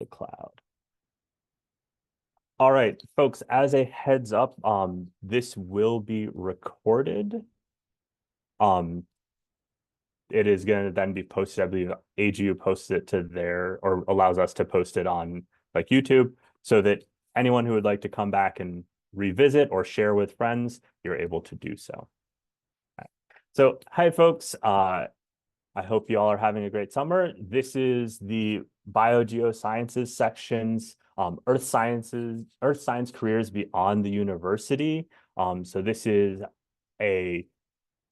the cloud. All right, folks, as a heads up, this will be recorded. It is going to then be posted. I believe AGU posts it to their, or allows us to post it on like YouTube, so that anyone who would like to come back and revisit or share with friends, you're able to do so. So, hi folks. I hope you all are having a great summer. This is the Biogeosciences sections, Earth Science careers beyond the university. So this is a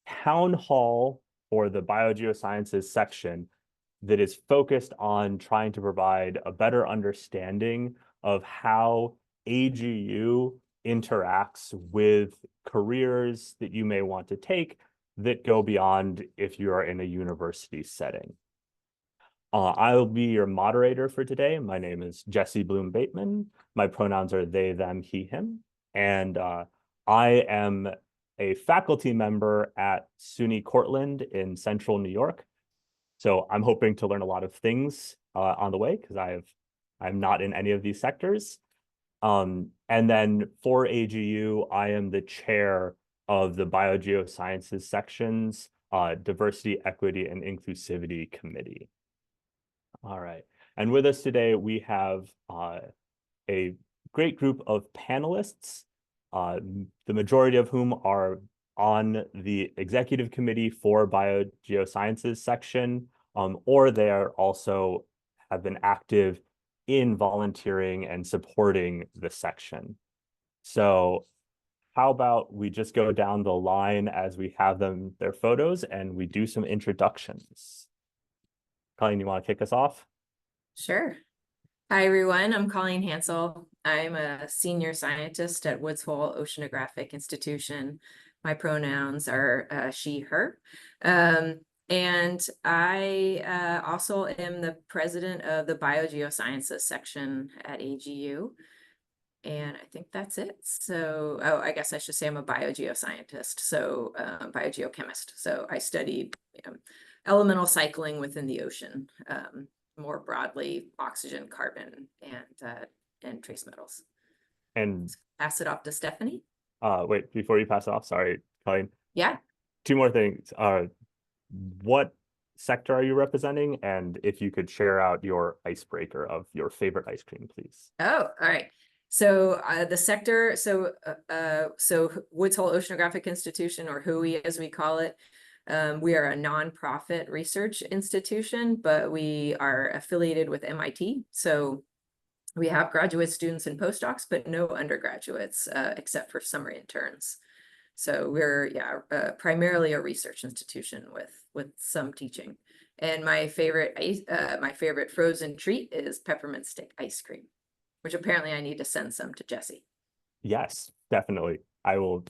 town hall for the Biogeosciences section that is focused on trying to provide a better understanding of how AGU interacts with careers that you may want to take that go beyond if you are in a university setting. I will be your moderator for today. My name is Jesse Bloom Bateman. My pronouns are they, them, he, him. And I am a faculty member at SUNY Cortland in Central New York. So I'm hoping to learn a lot of things on the way, because I'm not in any of these sectors. And then for AGU, I am the chair of the Biogeosciences sections, Diversity, Equity, and Inclusivity Committee. All right. And with us today, we have a great group of panelists, the majority of whom are on the executive committee for Biogeosciences section, or they are also have been active in volunteering and supporting the section. So how about we just go down the line as we have them, their photos, and we do some introductions. Colleen, you want to kick us off? Sure. Hi, everyone. I'm Colleen Hansel. I'm a senior scientist at Woods Hole Oceanographic Institution. My pronouns are she, her. And I also am the president of the Biogeosciences section at AGU. And I think that's it. So, oh, I guess I should say I'm a biogeoscientist, so biogeochemist. So I studied elemental cycling within the ocean, more broadly, oxygen, carbon, and trace metals. And pass it off to Stephanie. Wait, before you pass it off, sorry, Colleen. Yeah. Two more things. What sector are you representing? And if you could share out your icebreaker of your favorite ice cream, please. Oh, all right. So the sector, so Woods Hole Oceanographic Institution, or WHOI as we call it, we are a nonprofit research institution, but we are affiliated with MIT. So we have graduate students and postdocs, but no undergraduates except for summer interns. So we're primarily a research institution with some teaching. And my favorite frozen treat is peppermint stick ice cream, which apparently I need to send some to Jesse. Yes, definitely. I will.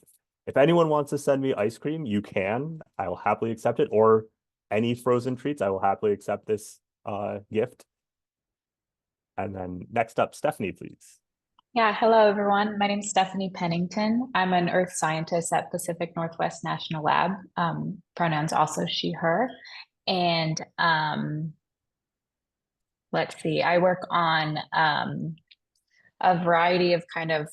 If anyone wants to send me ice cream, you can. I will happily accept it. Or any frozen treats, I will happily accept this gift. And then next up, Stephanie, please. Yeah, hello everyone. My name is Stephanie Pennington. I'm an earth scientist at Pacific Northwest National Lab. Pronouns also she, her. And let's see, I work on a variety of kind of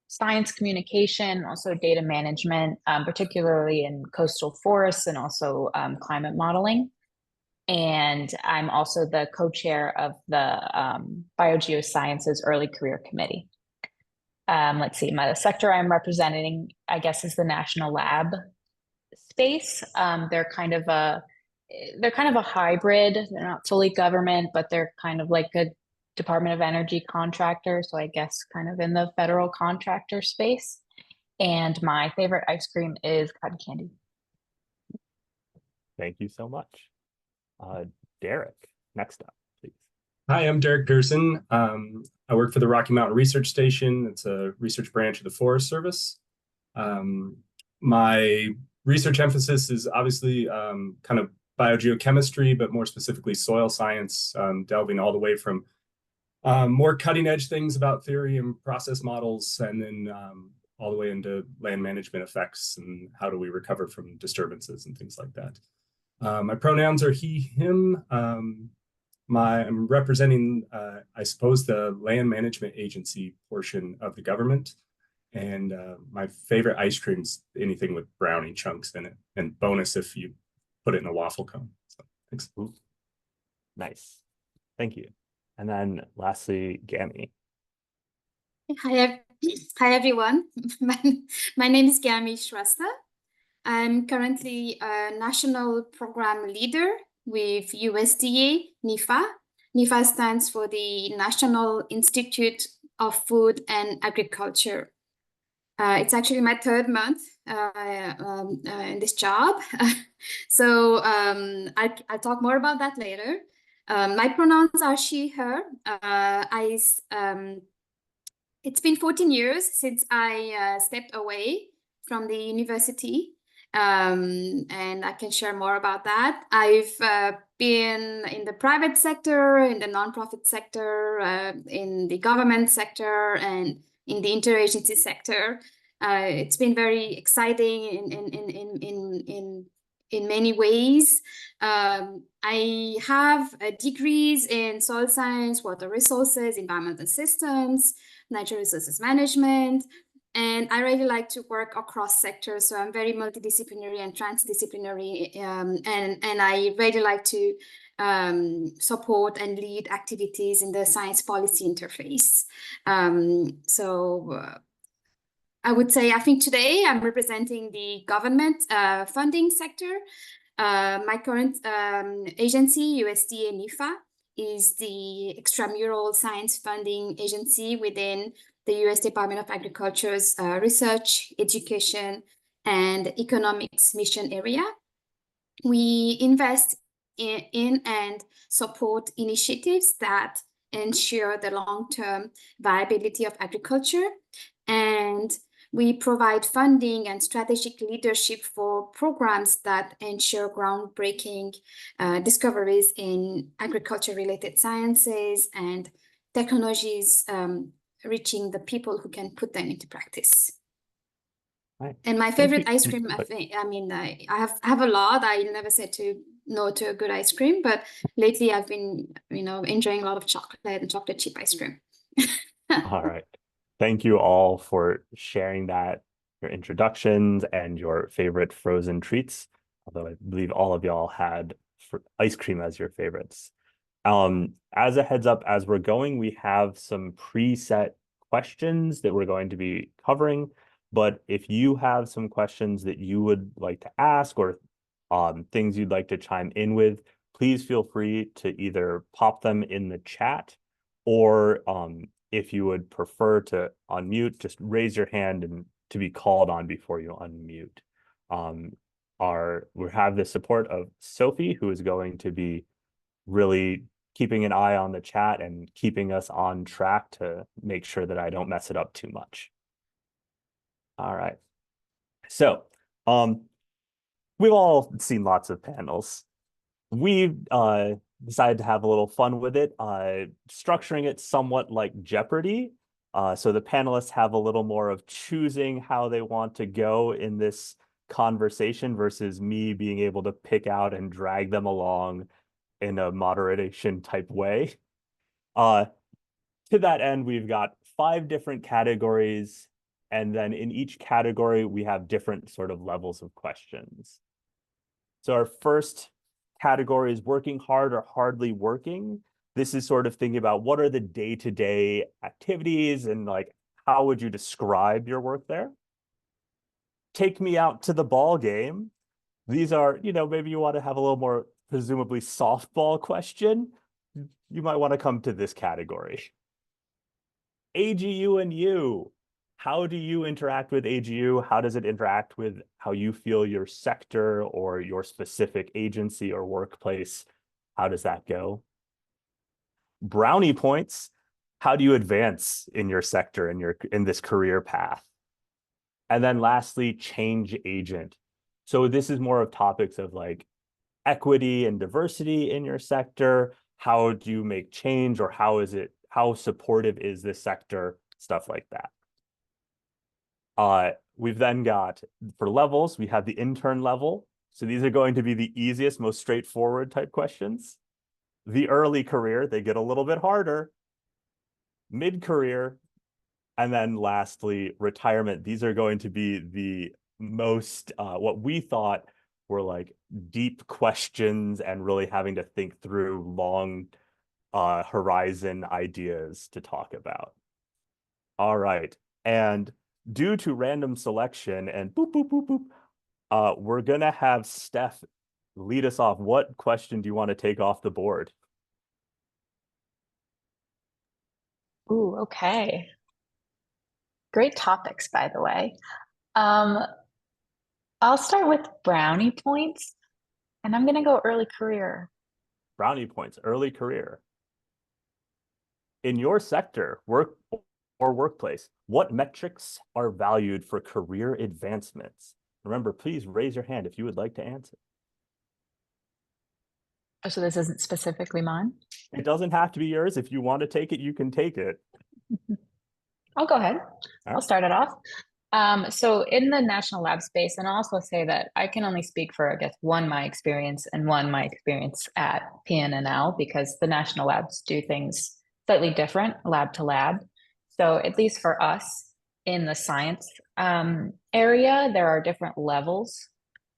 science communication, also data management, particularly in coastal forests and also climate modeling. And I'm also the co-chair of the Biogeosciences Early Career Committee. Let's see, the sector I'm representing, I guess, is the national lab space. They're kind of a hybrid. They're not fully government, but they're kind of like a Department of Energy contractor. So I guess kind of in the federal contractor space. And my favorite ice cream is cotton candy. Thank you so much. Derek, next up, please. Hi, I'm Derek Gerson. I work for the Rocky Mountain Research Station. It's a research branch of the Forest Service. My research emphasis is obviously kind of biogeochemistry, but more specifically soil science, delving all the way from more cutting edge things about theory and process models, and then all the way into land management effects and how do we recover from disturbances and things like that. My pronouns are he, him. I'm representing, I suppose, the land management agency portion of the government. And my favorite ice cream's anything with brownie chunks in it, and bonus if you put it in a waffle cone. So thanks. Ooh, nice. Thank you. And then lastly, Gammy. Hi everyone. My name is Gami Shrestha. I'm currently a national program leader with USDA NIFA. NIFA stands for the National Institute of Food and Agriculture. It's actually my third month in this job. So I'll talk more about that later. My pronouns are she, her. It's been 14 years since I stepped away from the university, and I can share more about that. I've been in the private sector, in the nonprofit sector, in the government sector, and in the interagency sector. It's been very exciting in many ways. I have degrees in soil science, water resources, environmental systems, natural resources management, and I really like to work across sectors. So I'm very multidisciplinary and transdisciplinary, and I really like to support and lead activities in the science policy interface. I would say, I think today I'm representing the government funding sector. My current agency, USDA NIFA, is the extramural science funding agency within the US Department of Agriculture's research, education, and economics mission area. We invest in and support initiatives that ensure the long-term viability of agriculture, and we provide funding and strategic leadership for programs that ensure groundbreaking discoveries in agriculture-related sciences and technologies reaching the people who can put them into practice. Right. And my favorite ice cream, I have a lot. I never said no to a good ice cream, but lately I've been, enjoying a lot of chocolate and chocolate chip ice cream. All right. Thank you all for sharing that, your introductions and your favorite frozen treats. Although I believe all of y'all had ice cream as your favorites. As a heads up, as we're going, we have some preset questions that we're going to be covering. But if you have some questions that you would like to ask or things you'd like to chime in with, please feel free to either pop them in the chat, or if you would prefer to unmute, just raise your hand and to be called on before you unmute. We have the support of Sophie, who is going to be really keeping an eye on the chat and keeping us on track to make sure that I don't mess it up too much. All right. So we've all seen lots of panels. We've decided to have a little fun with it, structuring it somewhat like Jeopardy. So the panelists have a little more of choosing how they want to go in this conversation versus me being able to pick out and drag them along in a moderation type way. To that end, we've got 5 different categories, and then in each category, we have different sort of levels of questions. So our first category is working hard or hardly working. This is sort of thinking about what are the day-to-day activities and like, how would you describe your work there? Take me out to the ball game. These are, maybe you want to have a little more presumably softball question. You might want to come to this category. AGU and you. How do you interact with AGU? How does it interact with how you feel your sector or your specific agency or workplace? How does that go? Brownie points. How do you advance in your sector and in this career path? And then lastly, change agent. So this is more of topics of like equity and diversity in your sector. How do you make change, or how supportive is this sector? Stuff like that. We've then got, for levels, we have the intern level. So these are going to be the easiest, most straightforward type questions. the early career, they get a little bit harder. Mid-career, and then lastly, retirement. These are going to be the most, what we thought were like deep questions and really having to think through long horizon ideas to talk about. All right. And due to random selection and boop, boop, boop, boop, we're going to have Steph lead us off. What question do you want to take off the board? Ooh, okay. Great topics, by the way. I'll start with brownie points, and I'm going to go early career. Brownie points, early career. In your sector, work or workplace, what metrics are valued for career advancements? Remember, please raise your hand if you would like to answer. Oh, so this isn't specifically mine? It doesn't have to be yours. If you want to take it, you can take it. I'll go ahead. All I'll right. start it off. So in the national lab space, and I'll also say that I can only speak for, I guess, my experience at PNNL, because the national labs do things slightly different, lab to lab. So at least for us in the science area, there are different levels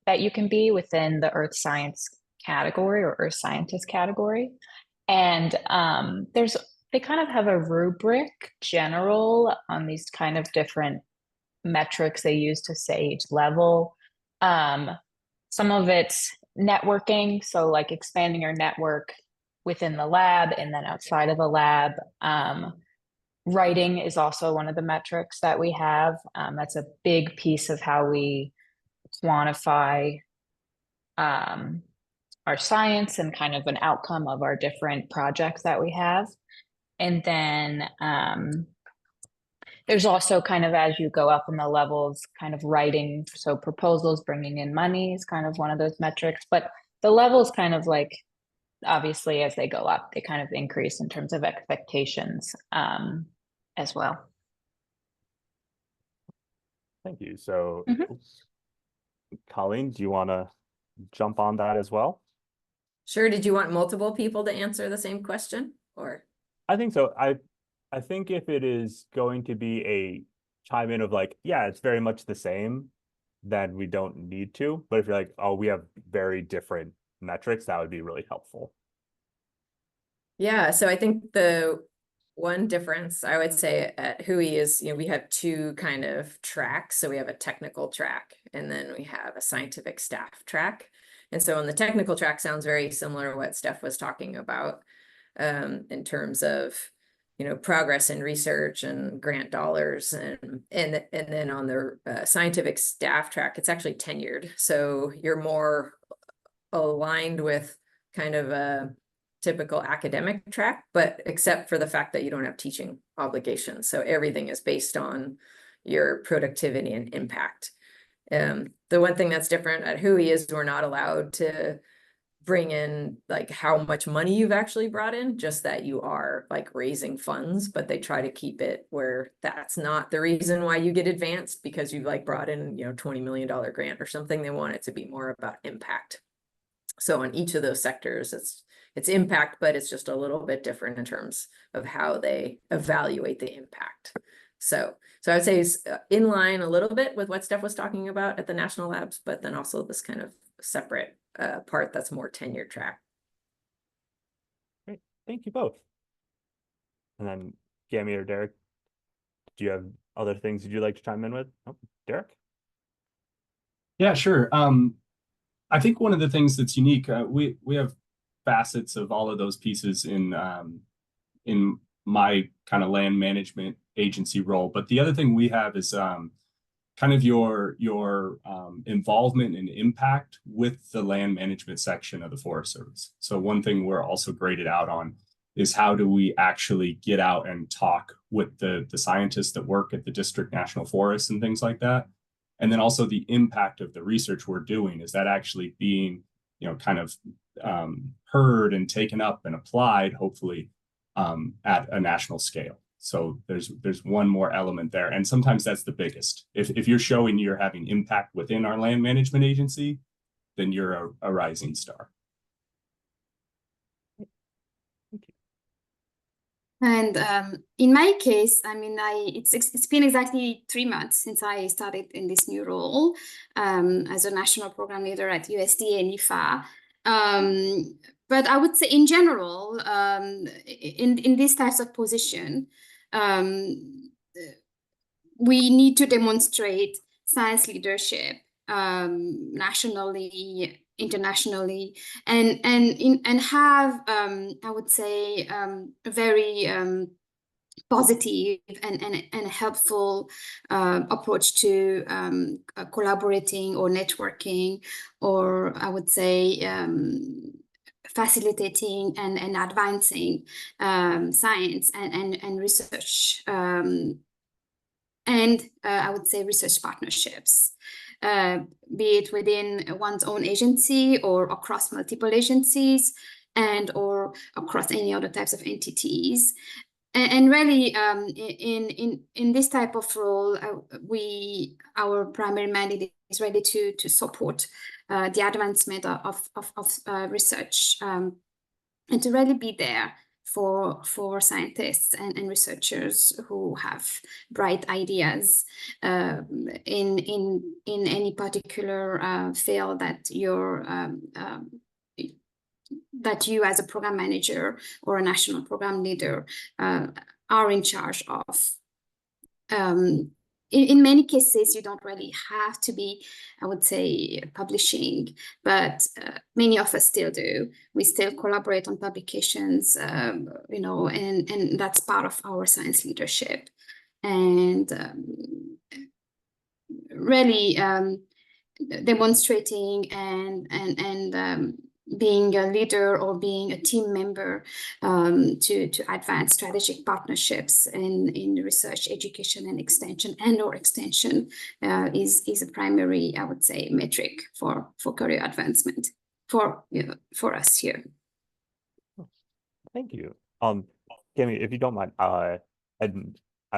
that you can be within the earth science category or earth scientist category. And they kind of have a rubric general on these kind of different metrics they use to say each level. Some of it's networking, so like expanding your network within the lab and then outside of the lab. Writing is also one of the metrics that we have. That's a big piece of how we quantify our science and kind of an outcome of our different projects that we have. And then there's also kind of, as you go up in the levels, kind of writing. So proposals, bringing in money is kind of one of those metrics. But the levels kind of like, obviously, as they go up, they kind of increase in terms of expectations as well. Thank you. So, Mhm. Colleen, do you want to jump on that as well? Sure. Did you want multiple people to answer the same question, or? I think so. I think if it is going to be a chime in of like, yeah, it's very much the same, then we don't need to. But if you're like, oh, we have very different metrics, that would be really helpful. Yeah, so I think the one difference I would say at Hui is, we have two kind of tracks. So we have a technical track and then we have a scientific staff track. And so on the technical track sounds very similar to what Steph was talking about in terms of, progress in research and grant dollars. And then on the scientific staff track, it's actually tenured. So you're more aligned with kind of a typical academic track, but except for the fact that you don't have teaching obligations. So everything is based on your productivity and impact. The one thing that's different at Hui is we're not allowed to bring in like how much money you've actually brought in, just that you are like raising funds, but they try to keep it where that's not the reason why you get advanced because you've like brought in, $20 million grant or something. They want it to be more about impact. So on each of those sectors, it's impact, but it's just a little bit different in terms of how they evaluate the impact. So I would say it's in line a little bit with what Steph was talking about at the national labs, but then also this kind of separate part that's more tenure track. Great. Thank you both. And then Gammy or Derek, do you have other things that you'd like to chime in with? Oh, Derek? Yeah, sure. I think one of the things that's unique, we have facets of all of those pieces in my kind of land management agency role. But the other thing we have is kind of your involvement and impact with the land management section of the Forest Service. So one thing we're also graded out on is how do we actually get out and talk with the scientists that work at the district national forests and things like that. And then also the impact of the research we're doing. Is that actually being, kind of heard and taken up and applied, hopefully, at a national scale? So there's one more element there. And sometimes that's the biggest. If you're showing you're having impact within our land management agency, then you're a rising star. And in my case, I mean, it's been exactly 3 months since I started in this new role as a national program leader at USDA and IFA. But I would say in general, in these types of position, we need to demonstrate science leadership nationally, internationally, and have I would say a very positive and helpful approach to collaborating or networking, or I would say facilitating and advancing science and research. And I would say research partnerships, be it within one's own agency or across multiple agencies and or across any other types of entities. And really, in this type of role, our primary mandate is really to support the advancement of research, and to really be there for scientists and researchers who have bright ideas in any particular field that that you as a program manager or a national program leader are in charge of. In many cases, you don't really have to be, I would say, publishing, but many of us still do. We still collaborate on publications, you know, and that's part of our science leadership. And really demonstrating and being a leader or being a team member to advance strategic partnerships in research, education, and extension or extension is a primary, I would say, metric for career advancement for us here. Thank you. Cami, if you don't mind, I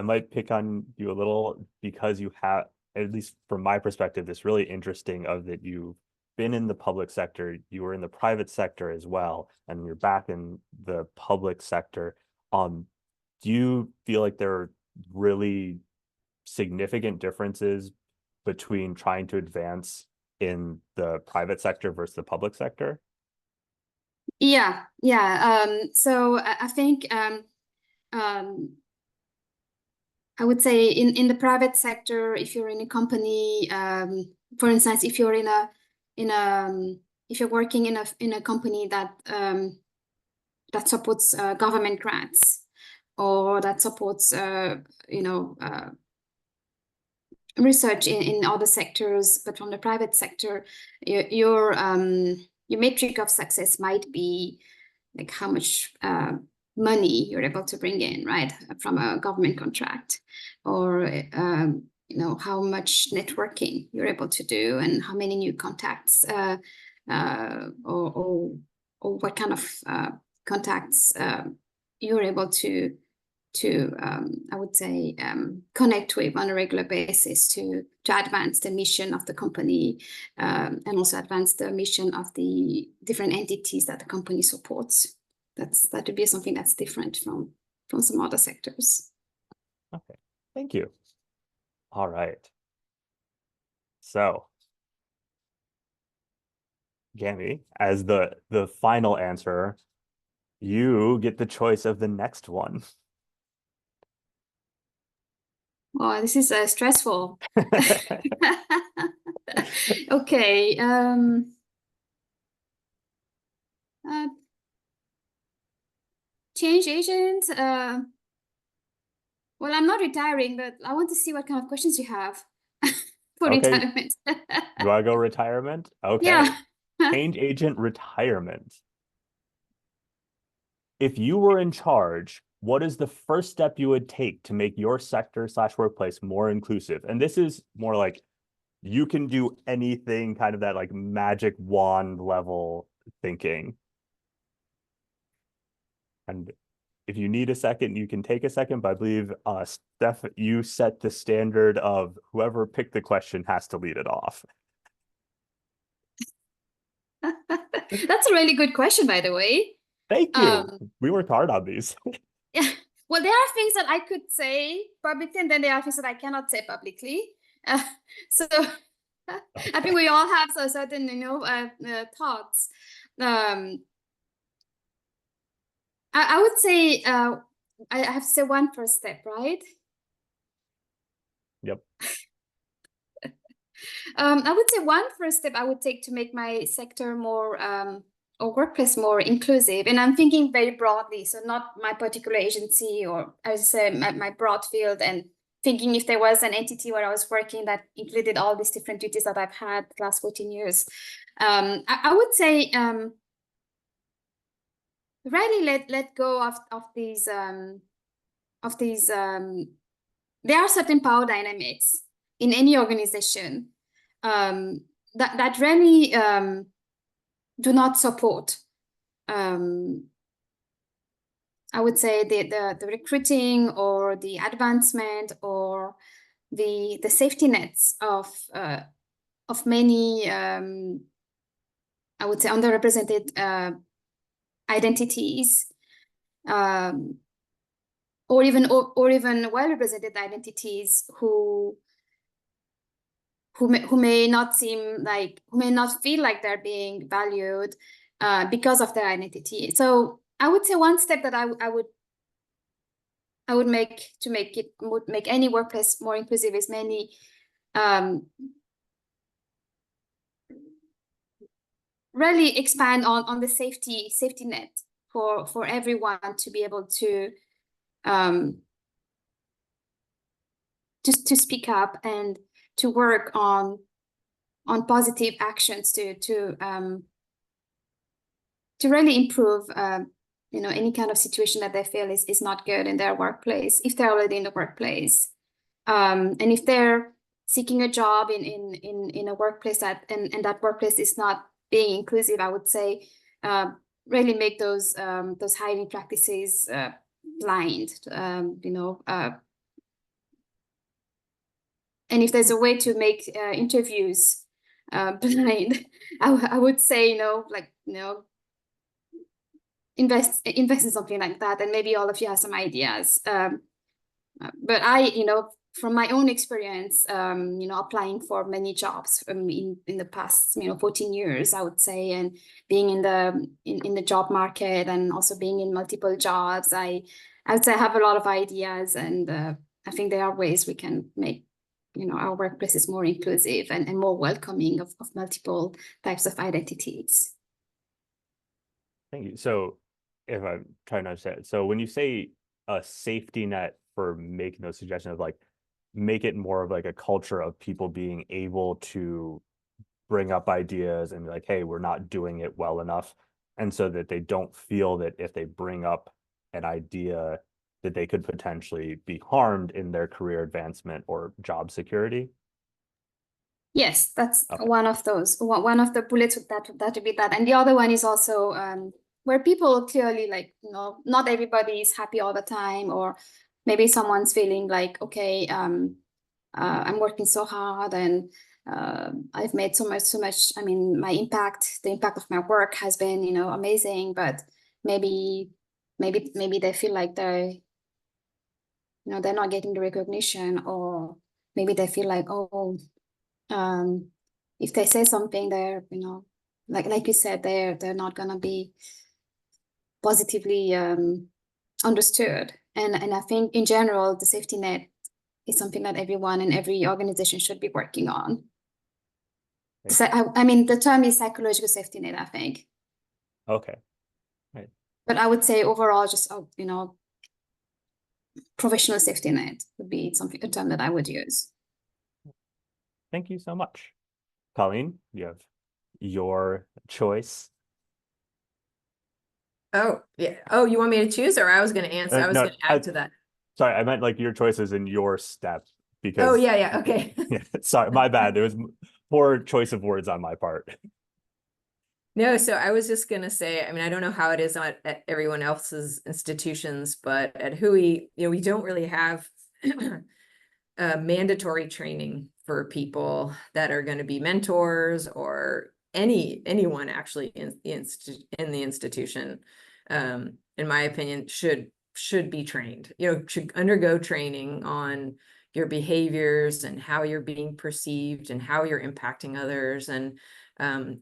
might pick on you a little because you have, at least from my perspective, this really interesting of that you've been in the public sector, you were in the private sector as well, and you're back in the public sector. Do you feel like there are really significant differences between trying to advance in the private sector versus the public sector? Yeah. So I think I would say in the private sector, if you're in a company, for instance, if you're if you're working in a company that that supports government grants, or that supports research in other sectors, but from the private sector, your metric of success might be like how much money you're able to bring in, right, from a government contract, or how much networking you're able to do, and how many new contacts, or what kind of contacts you're able to I would say connect with on a regular basis to advance the mission of the company, and also advance the mission of the different entities that the company supports. That would be something that's different from some other sectors. Okay, thank you. All right. So, Gami, as the final answer, you get the choice of the next one. Oh, this is stressful. Okay. Change agent. Well, I'm not retiring, but I want to see what kind of questions you have for retirement. Do I go retirement? Okay. Yeah. Change agent retirement. If you were in charge, what is the first step you would take to make your sector/workplace more inclusive? And this is more like you can do anything, kind of that like magic wand level thinking. And if you need a second, you can take a second, but I believe, Steph, you set the standard of whoever picked the question has to lead it off. That's a really good question, by the way. Thank you. We worked hard on these. Yeah. Well, there are things that I could say publicly, and then there are things that I cannot say publicly. So I think we all have a certain, thoughts. I would say I have to say one first step, right? Yep. I would say one first step I would take to make my sector more or workplace more inclusive, and I'm thinking very broadly, so not my particular agency, or I would say my broad field, and thinking if there was an entity where I was working that included all these different duties that I've had the last 14 years. I would say really let go of these there are certain power dynamics in any organization that really do not support I would say the recruiting or the advancement or the safety nets of many I would say underrepresented identities, or even well-represented identities who may not feel like they're being valued because of their identity. So I would say one step that I would make to make any workplace more inclusive is many really expand on the safety net for everyone to be able to just to speak up and to work on positive actions to really improve any kind of situation that they feel is not good in their workplace, if they're already in the workplace, and if they're seeking a job in a workplace that and that workplace is not being inclusive. I would say really make those hiring practices blind, and if there's a way to make interviews blind, I would say invest in something like that, and maybe all of you have some ideas. But from my own experience, applying for many jobs in the past 14 years, I would say, and being in the job market and also being in multiple jobs, I would say I have a lot of ideas, and I think there are ways we can make our workplaces more inclusive and more welcoming of multiple types of identities. Thank you. So if I'm trying to understand, so when you say a safety net for making those suggestions, like make it more of like a culture of people being able to bring up ideas and be like, hey, we're not doing it well enough. And so that they don't feel that if they bring up an idea that they could potentially be harmed in their career advancement or job security. Yes, that's Okay. one of those. One of the bullets that would be that, and the other one is also where people clearly not everybody is happy all the time, or maybe someone's feeling like, okay, I'm working so hard and I've made so much. I mean, the impact of my work has been amazing, but maybe they feel like they're not getting the recognition, or maybe they feel like, oh, if they say something, they're like you said, they're not gonna be positively understood. And I think in general, the safety net is something that everyone and every organization should be working on. Okay. So I mean, the term is psychological safety net, I think. Okay. Right. But I would say overall, just professional safety net would be a term that I would use. Thank you so much. Colleen, you have your choice. Oh, yeah. Oh, you want me to choose, or I was going to answer? I was No, going to add to that. Sorry, I meant like your choices in your step, because Oh, yeah. Okay. yeah, sorry, my bad. It was poor choice of words on my part. No, so I was just going to say, I mean, I don't know how it is at everyone else's institutions, but at Hui, we don't really have mandatory training for people that are going to be mentors, or anyone actually in the institution, in my opinion, should should be trained, should undergo training on your behaviors and how you're being perceived and how you're impacting others. And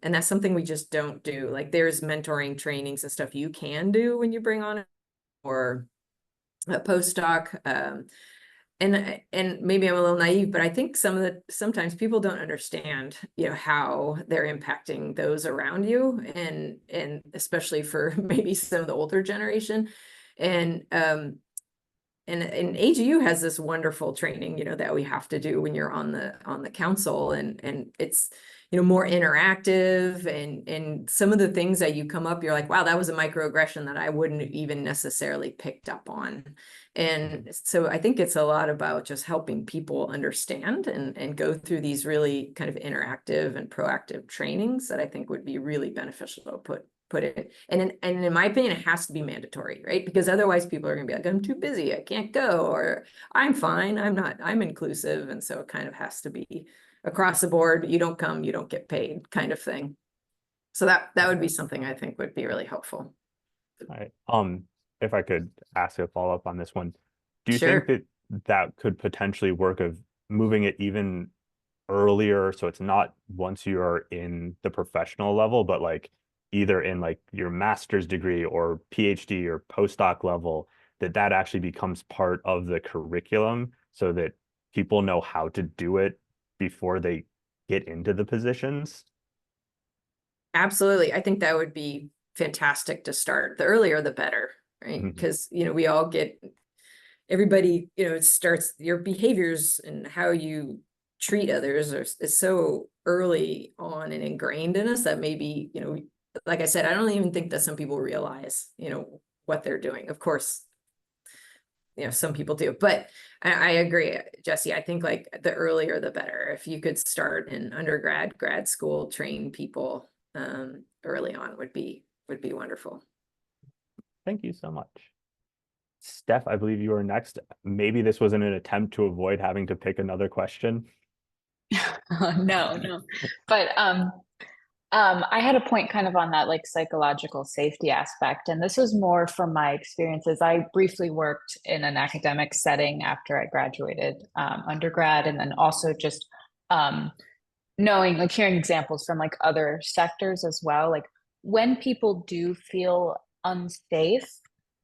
that's something we just don't do. Like there's mentoring trainings and stuff you can do when you bring on or a postdoc. And maybe I'm a little naive, but I think sometimes people don't understand, how they're impacting those around you, and especially for maybe some of the older generation. And AGU has this wonderful training, that we have to do when you're on the council, and it's, more interactive, and some of the things that you come up, you're like, wow, that was a microaggression that I wouldn't have even necessarily picked up on. And so I think it's a lot about just helping people understand and go through these really kind of interactive and proactive trainings that I think would be really beneficial to put it. And in my opinion, it has to be mandatory, right? Because otherwise people are gonna be like, I'm too busy, I can't go, or I'm fine, I'm inclusive. And so it kind of has to be across the board, you don't come, you don't get paid kind of thing. So that would be something I think would be really helpful. All right. If I could ask a follow-up on this one, do you Sure. think that could potentially work of moving it even earlier, so it's not once you are in the professional level, but like either in like your master's degree or PhD or postdoc level, that actually becomes part of the curriculum so that people know how to do it before they get into the positions? Absolutely. I think that would be fantastic to start. The earlier, the better, right? Mhm. Because, we all everybody, it starts your behaviors and how you treat others is so early on and ingrained in us that maybe, like I said, I don't even think that some people realize, what they're doing. Of course, some people do, but I agree, Jesse. I think like the earlier the better. If you could start in undergrad, grad school, train people early on would be wonderful. Thank you so much. Steph, I believe you are next. Maybe this wasn't an attempt to avoid having to pick another question. No. But I had a point kind of on that like psychological safety aspect, and this was more from my experiences. I briefly worked in an academic setting after I graduated undergrad, and then also just knowing, like hearing examples from like other sectors as well. Like when people do feel unsafe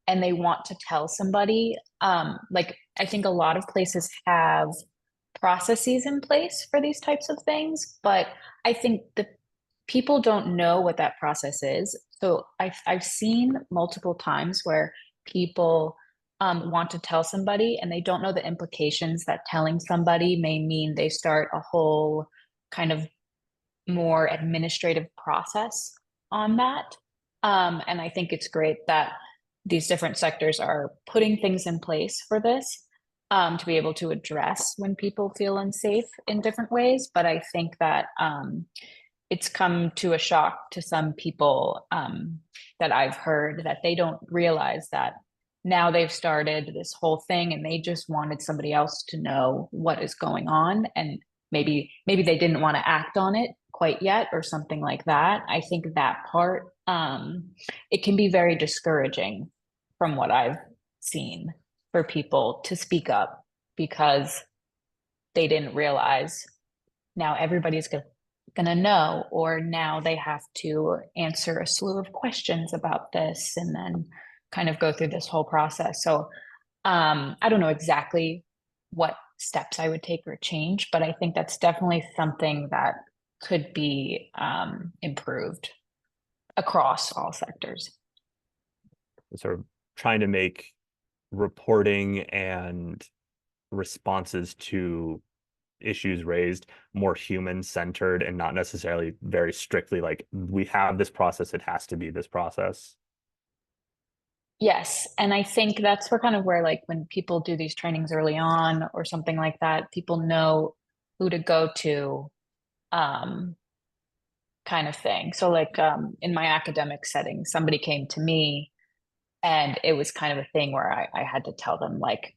and they want to tell somebody, like I think a lot of places have processes in place for these types of things, but I think the people don't know what that process is. So I've seen multiple times where people want to tell somebody and they don't know the implications that telling somebody may mean. They start a whole kind of more administrative process on that. And I think it's great that these different sectors are putting things in place for this, to be able to address when people feel unsafe in different ways. But I think that it's come to a shock to some people, that I've heard, that they don't realize that now they've started this whole thing and they just wanted somebody else to know what is going on, and maybe they didn't want to act on it quite yet or something like that. I think that part, it can be very discouraging from what I've seen, for people to speak up because they didn't realize now everybody's gonna know, or now they have to answer a slew of questions about this and then kind of go through this whole process. So I don't know exactly what steps I would take or change, but I think that's definitely something that could be improved across all sectors. Sort of trying to make reporting and responses to issues raised more human centered and not necessarily very strictly like we have this process, it has to be this process. Yes, and I think that's where kind of where like when people do these trainings early on or something like that, people know who to go to, um, kind of thing. So like in my academic setting, somebody came to me and it was kind of a thing where I had to tell them like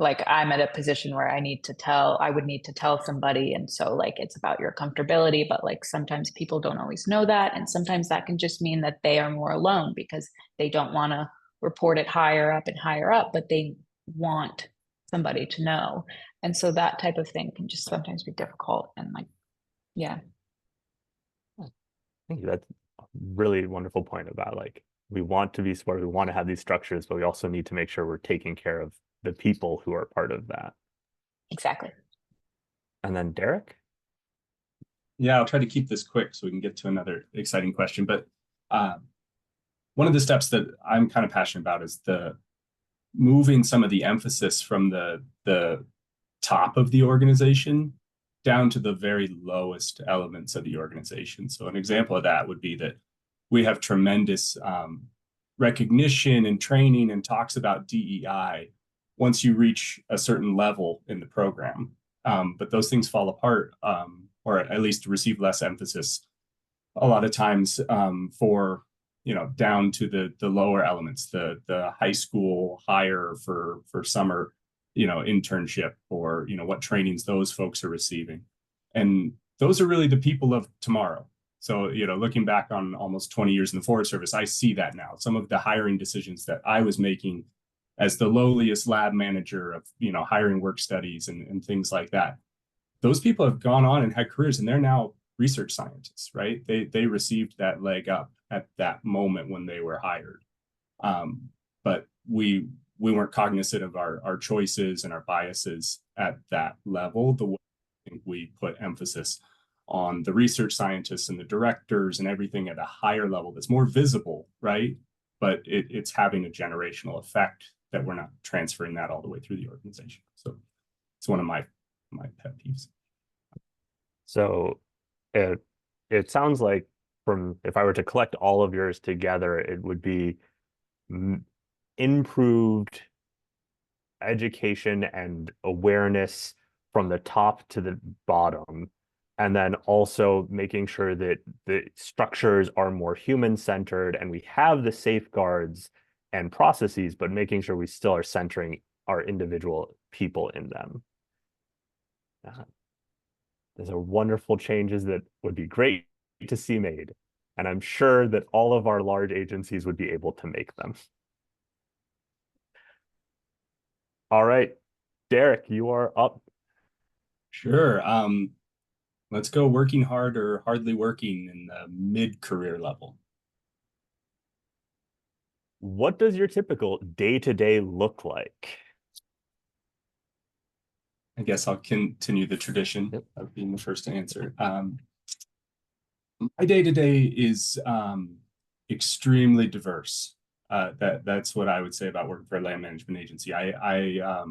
I'm at a position where I would need to tell somebody. And so like it's about your comfortability, but like sometimes people don't always know that. And sometimes that can just mean that they are more alone because they don't want to report it higher up and higher up, but they want somebody to know. And so that type of thing can just sometimes be difficult. And like, yeah. Thank you. That's a really wonderful point about like, we want to be supportive, we want to have these structures, but we also need to make sure we're taking care of the people who are part of that. Exactly. And then Derek? Yeah, I'll try to keep this quick so we can get to another exciting question. But one of the steps that I'm kind of passionate about is the moving some of the emphasis from the top of the organization down to the very lowest elements of the organization. So an example of that would be that we have tremendous recognition and training and talks about DEI once you reach a certain level in the program. But those things fall apart, or at least receive less emphasis a lot of times for, down to the lower elements, the high school hire for summer, internship, or, what trainings those folks are receiving. And those are really the people of tomorrow. So, looking back on almost 20 years in the Forest Service, I see that now. Some of the hiring decisions that I was making as the lowliest lab manager of, hiring work studies and things like that, those people have gone on and had careers, and they're now research scientists, right? They received that leg up at that moment when they were hired. But we weren't cognizant of our choices and our biases at that level. The way I think we put emphasis on the research scientists and the directors and everything at a higher level that's more visible, right? But it's having a generational effect that we're not transferring that all the way through the organization. So it's one of my pet peeves. So it sounds like, from, if I were to collect all of yours together, it would be improved education and awareness from the top to the bottom, and then also making sure that the structures are more human-centered and we have the safeguards and processes, but making sure we still are centering our individual people in them. Those are wonderful changes that would be great to see made. And I'm sure that all of our large agencies would be able to make them. All right, Derek, you are up. Sure. Let's go working hard or hardly working in the mid-career level. What does your typical day-to-day look like? I guess I'll continue the tradition of being the first to answer. My day-to-day is extremely diverse. That's what I would say about working for a land management agency. I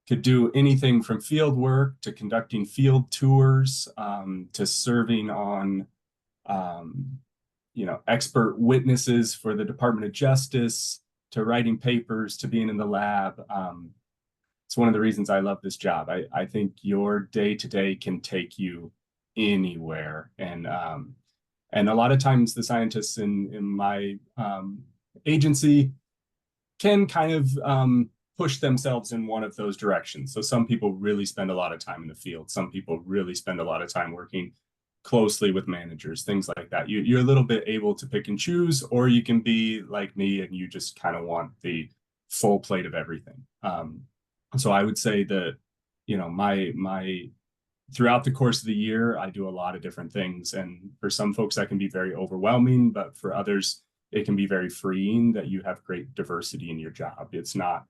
could do anything from field work to conducting field tours, to serving on expert witnesses for the Department of Justice, to writing papers, to being in the lab. It's one of the reasons I love this job. I think your day-to-day can take you anywhere. And a lot of times the scientists in my agency can kind of push themselves in one of those directions. So some people really spend a lot of time in the field. Some people really spend a lot of time working closely with managers, things like that. You're a little bit able to pick and choose, or you can be like me and you just kind of want the full plate of everything. So I would say that, my throughout the course of the year, I do a lot of different things. And for some folks, that can be very overwhelming, but for others, it can be very freeing that you have great diversity in your job. It's not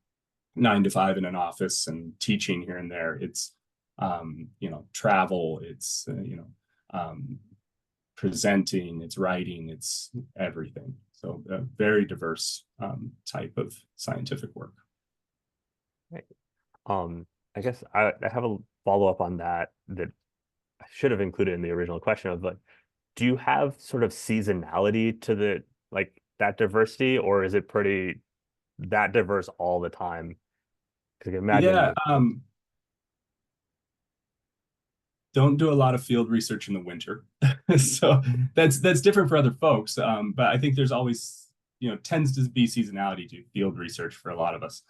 9 to 5 in an office and teaching here and there. It's, travel, it's, presenting, it's writing, it's everything. So a very diverse type of scientific work. Right. I guess I have a follow-up on that I should have included in the original question of, like, do you have sort of seasonality to that diversity, or is it pretty that diverse all the time? Because I can imagine. Don't do a lot of field research in the winter. So that's different for other folks. But I think there's always, tends to be seasonality to field research for a lot of us.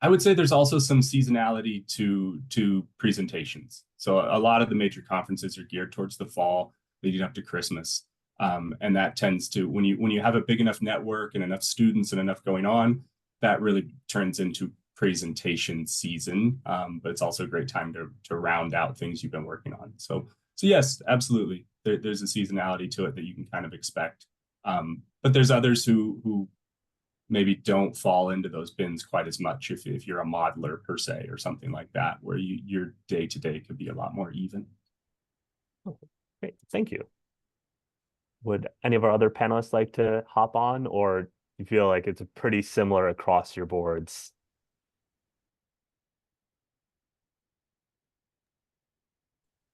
I would say there's also some seasonality to presentations. So a lot of the major conferences are geared towards the fall, leading up to Christmas. And that tends to, when you have a big enough network and enough students and enough going on, that really turns into presentation season. But it's also a great time to round out things you've been working on. So yes, absolutely. There's a seasonality to it that you can kind of expect. But there's others who maybe don't fall into those bins quite as much if you're a modeler per se or something like that, where your day-to-day could be a lot more even. Great, thank you. Would any of our other panelists like to hop on, or do you feel like it's pretty similar across your boards?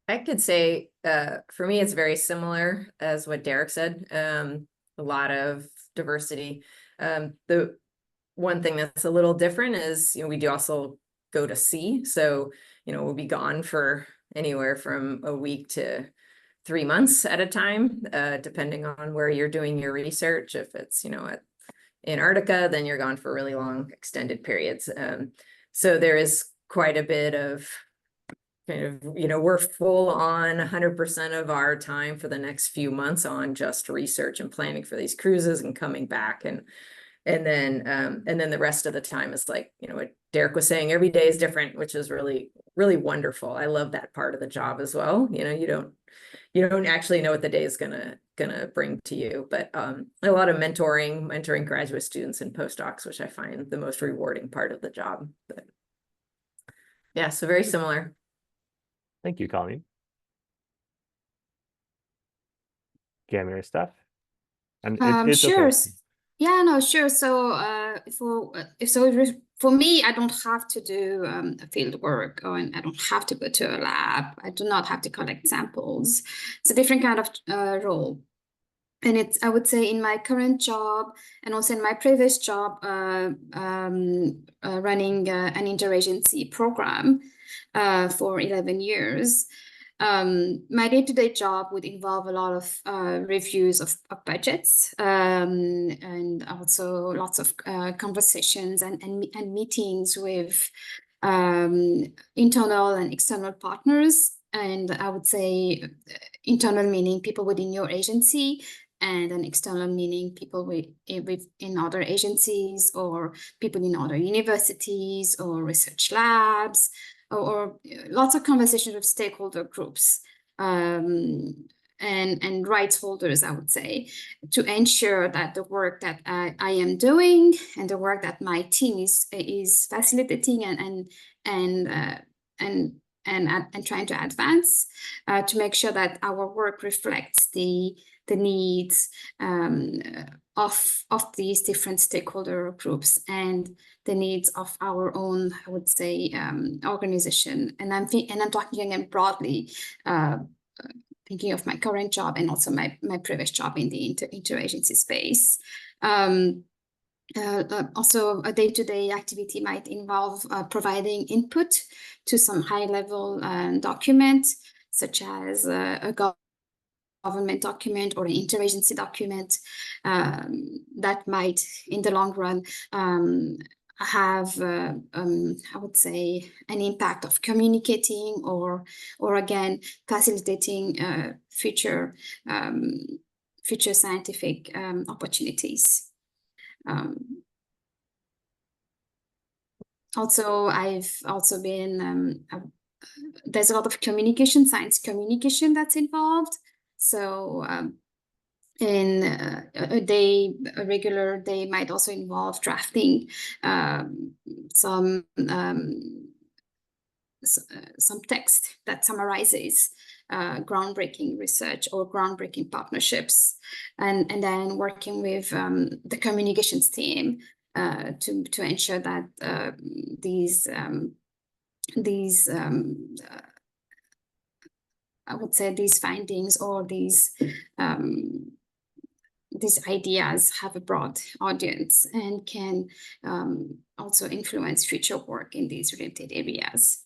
I could say, for me, it's very similar as what Derek said. A lot of diversity. The one thing that's a little different is, we do also go to sea. So, we'll be gone for anywhere from a week to 3 months at a time, depending on where you're doing your research. If it's, at Antarctica, then you're gone for really long extended periods. So there is quite a bit of kind of, we're full on 100% of our time for the next few months on just research and planning for these cruises and coming back. And then the rest of the time is like, what Derek was saying, every day is different, which is really, really wonderful. I love that part of the job as well. You don't actually know what the day is gonna bring to you, but a lot of mentoring graduate students and postdocs, which I find the most rewarding part of the job. But yeah, so very similar. Thank you, Colleen. Gammy or Steph? And it's Sure. okay. Yeah, no, sure. So, for me, I don't have to do field work, or I don't have to go to a lab. I do not have to collect samples. It's a different kind of role. And I would say in my current job and also in my previous job, running an interagency program for 11 years, my day-to-day job would involve a lot of reviews of budgets, and also lots of conversations and meetings with internal and external partners. And I would say internal meaning people within your agency, and an external meaning people in other agencies or people in other universities or research labs, or lots of conversations with stakeholder groups and rights holders, I would say, to ensure that the work that I am doing and the work that my team is facilitating and trying to advance, to make sure that our work reflects the needs of these different stakeholder groups and the needs of our own, I would say, organization. And I'm talking again broadly, thinking of my current job and also my previous job in the interagency space. Also, a day-to-day activity might involve providing input to some high-level document, such as a government document or an interagency document that might, in the long run, have, I would say, an impact of communicating or again, facilitating future scientific opportunities. Also, I've also been, there's a lot of science communication that's involved. So in a regular day might also involve drafting some text that summarizes groundbreaking research or groundbreaking partnerships, and then working with the communications team to ensure that these I would say these findings or these ideas have a broad audience and can also influence future work in these related areas.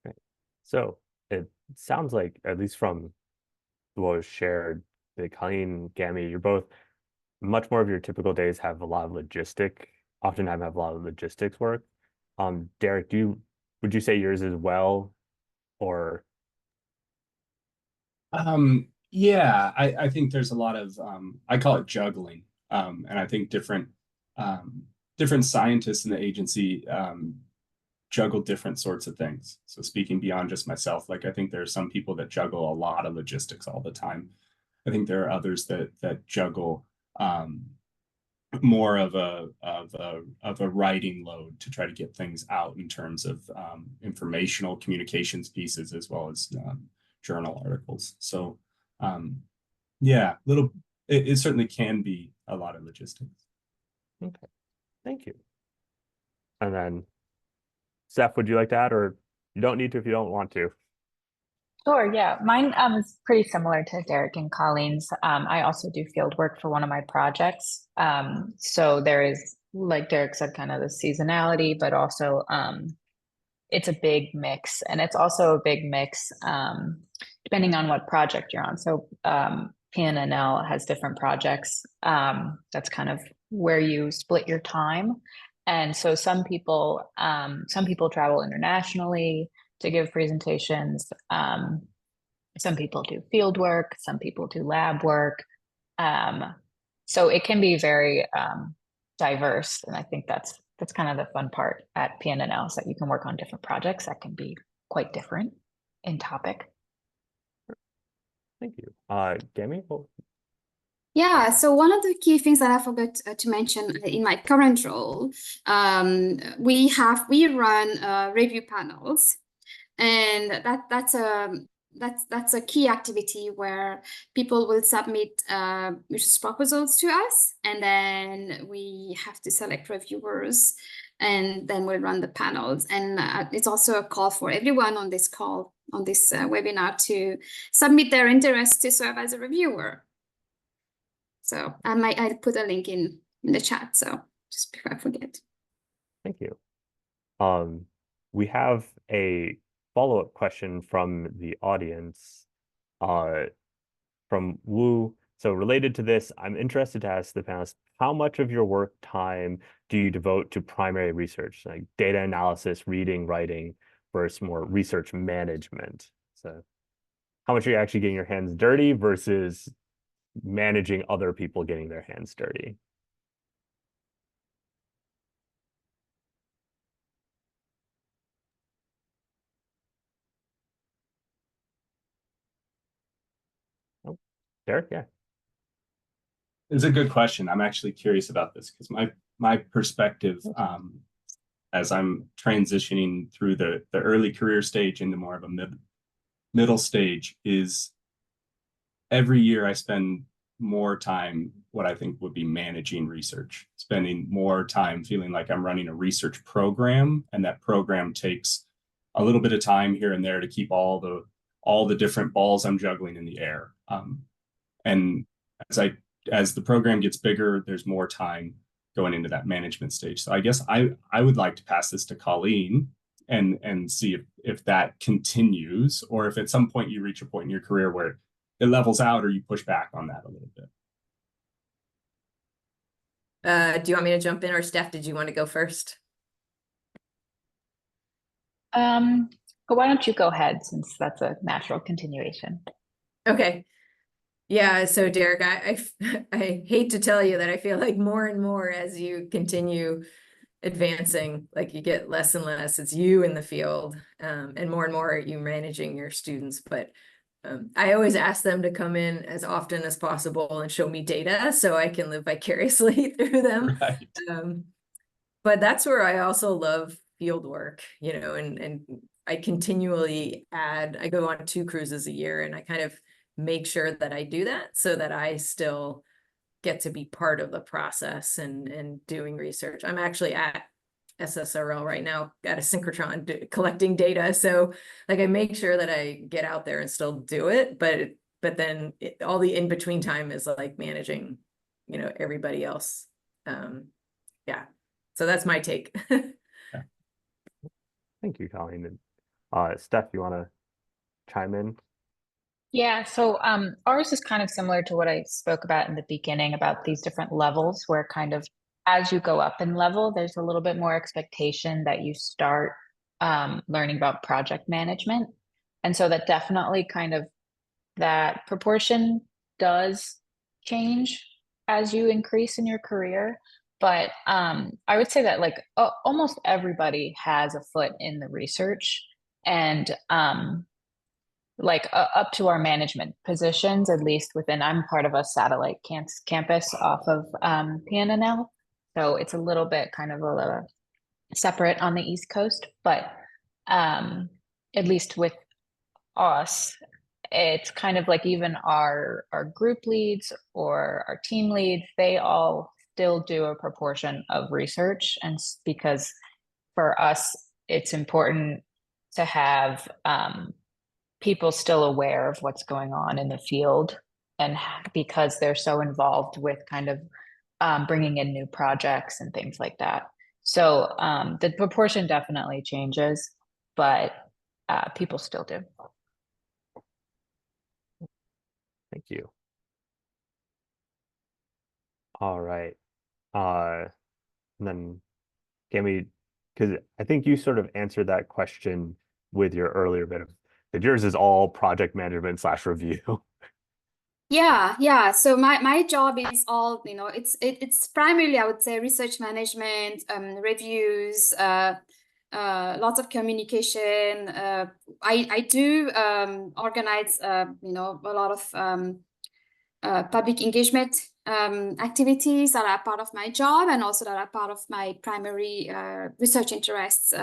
Right. So it sounds like, at least from what was shared, that Colleen and Gammy, you're both, much more of your typical days have a lot of oftentimes have a lot of logistics work. Derek, would you say yours as well, or? Yeah, I think there's a lot of I call it juggling. And I think different scientists in the agency juggle different sorts of things. So speaking beyond just myself, like I think there are some people that juggle a lot of logistics all the time. I think there are others that juggle more of a writing load to try to get things out in terms of informational communications pieces as well as journal articles. So yeah, it certainly can be a lot of logistics. Okay, thank you. And then, Steph, would you like to add, or you don't need to if you don't want to? Sure, yeah. Mine is pretty similar to Derek and Colleen's. I also do field work for one of my projects. So there is, like Derek said, kind of the seasonality, but also it's a big mix. And it's also a big mix depending on what project you're on. So PNNL has different projects. That's kind of where you split your time. And so some people travel internationally to give presentations. Some people do field work, some people do lab work. So it can be very diverse. And I think that's kind of the fun part at PNNL, is that you can work on different projects that can be quite different in topic. Thank you. Gammy? Yeah, so one of the key things that I forgot to mention in my current role, we run review panels, and that's a key activity where people will submit research proposals to us, and then we have to select reviewers, and then we'll run the panels. And it's also a call for everyone on this webinar to submit their interest to serve as a reviewer. So I'll put a link in the chat, so just before I forget. Thank you. We have a follow-up question from the audience from Wu. So related to this, I'm interested to ask the panelists, how much of your work time do you devote to primary research, like data analysis, reading, writing, versus more research management? So how much are you actually getting your hands dirty versus managing other people getting their hands dirty? Oh, Derek, yeah. It's a good question. I'm actually curious about this because my perspective as I'm transitioning through the early career stage into more of a middle stage is every year I spend more time what I think would be managing research, spending more time feeling like I'm running a research program, and that program takes a little bit of time here and there to keep all the different balls I'm juggling in the air. And as the program gets bigger, there's more time going into that management stage. So I guess I would like to pass this to Colleen and see if that continues, or if at some point you reach a point in your career where it levels out or you push back on that a little bit. Do you want me to jump in, or Steph, did you want to go first? But why don't you go ahead, since that's a natural continuation. Okay. Yeah, so Derek, I hate to tell you that I feel like more and more as you continue advancing, like you get less and less, it's you in the field, and more you managing your students. But I always ask them to come in as often as possible and show me data so I can live vicariously through them. Right. But that's where I also love field work, and I continually I go on 2 cruises a year, and I kind of make sure that I do that so that I still get to be part of the process and doing research. I'm actually at SSRL right now at a synchrotron collecting data. So like I make sure that I get out there and still do it, but then all the in-between time is like managing, everybody else. Yeah. So that's my take. Yeah. Thank you, Colleen. And Steph, you want to chime in? Yeah, so ours is kind of similar to what I spoke about in the beginning about these different levels, where kind of as you go up in level, there's a little bit more expectation that you start learning about project management. And so that definitely kind of that proportion does change as you increase in your career. But I would say that like almost everybody has a foot in the research, and like up to our management positions, at least within, I'm part of a satellite campus off of PNNL. So it's a little bit kind of a separate on the East Coast, but at least with us, it's kind of like even our group leads or our team leads, they all still do a proportion of research. And because for us, it's important to have people still aware of what's going on in the field, and because they're so involved with kind of bringing in new projects and things like that. So the proportion definitely changes, but people still do. Thank you. All right. And then Cami, because I think you sort of answered that question with your earlier bit of that yours is all project management / review. Yeah. So my job is all, it's primarily, I would say, research management, reviews, lots of communication. I do organize, a lot of public engagement activities that are part of my job, and also that are part of my primary research interests.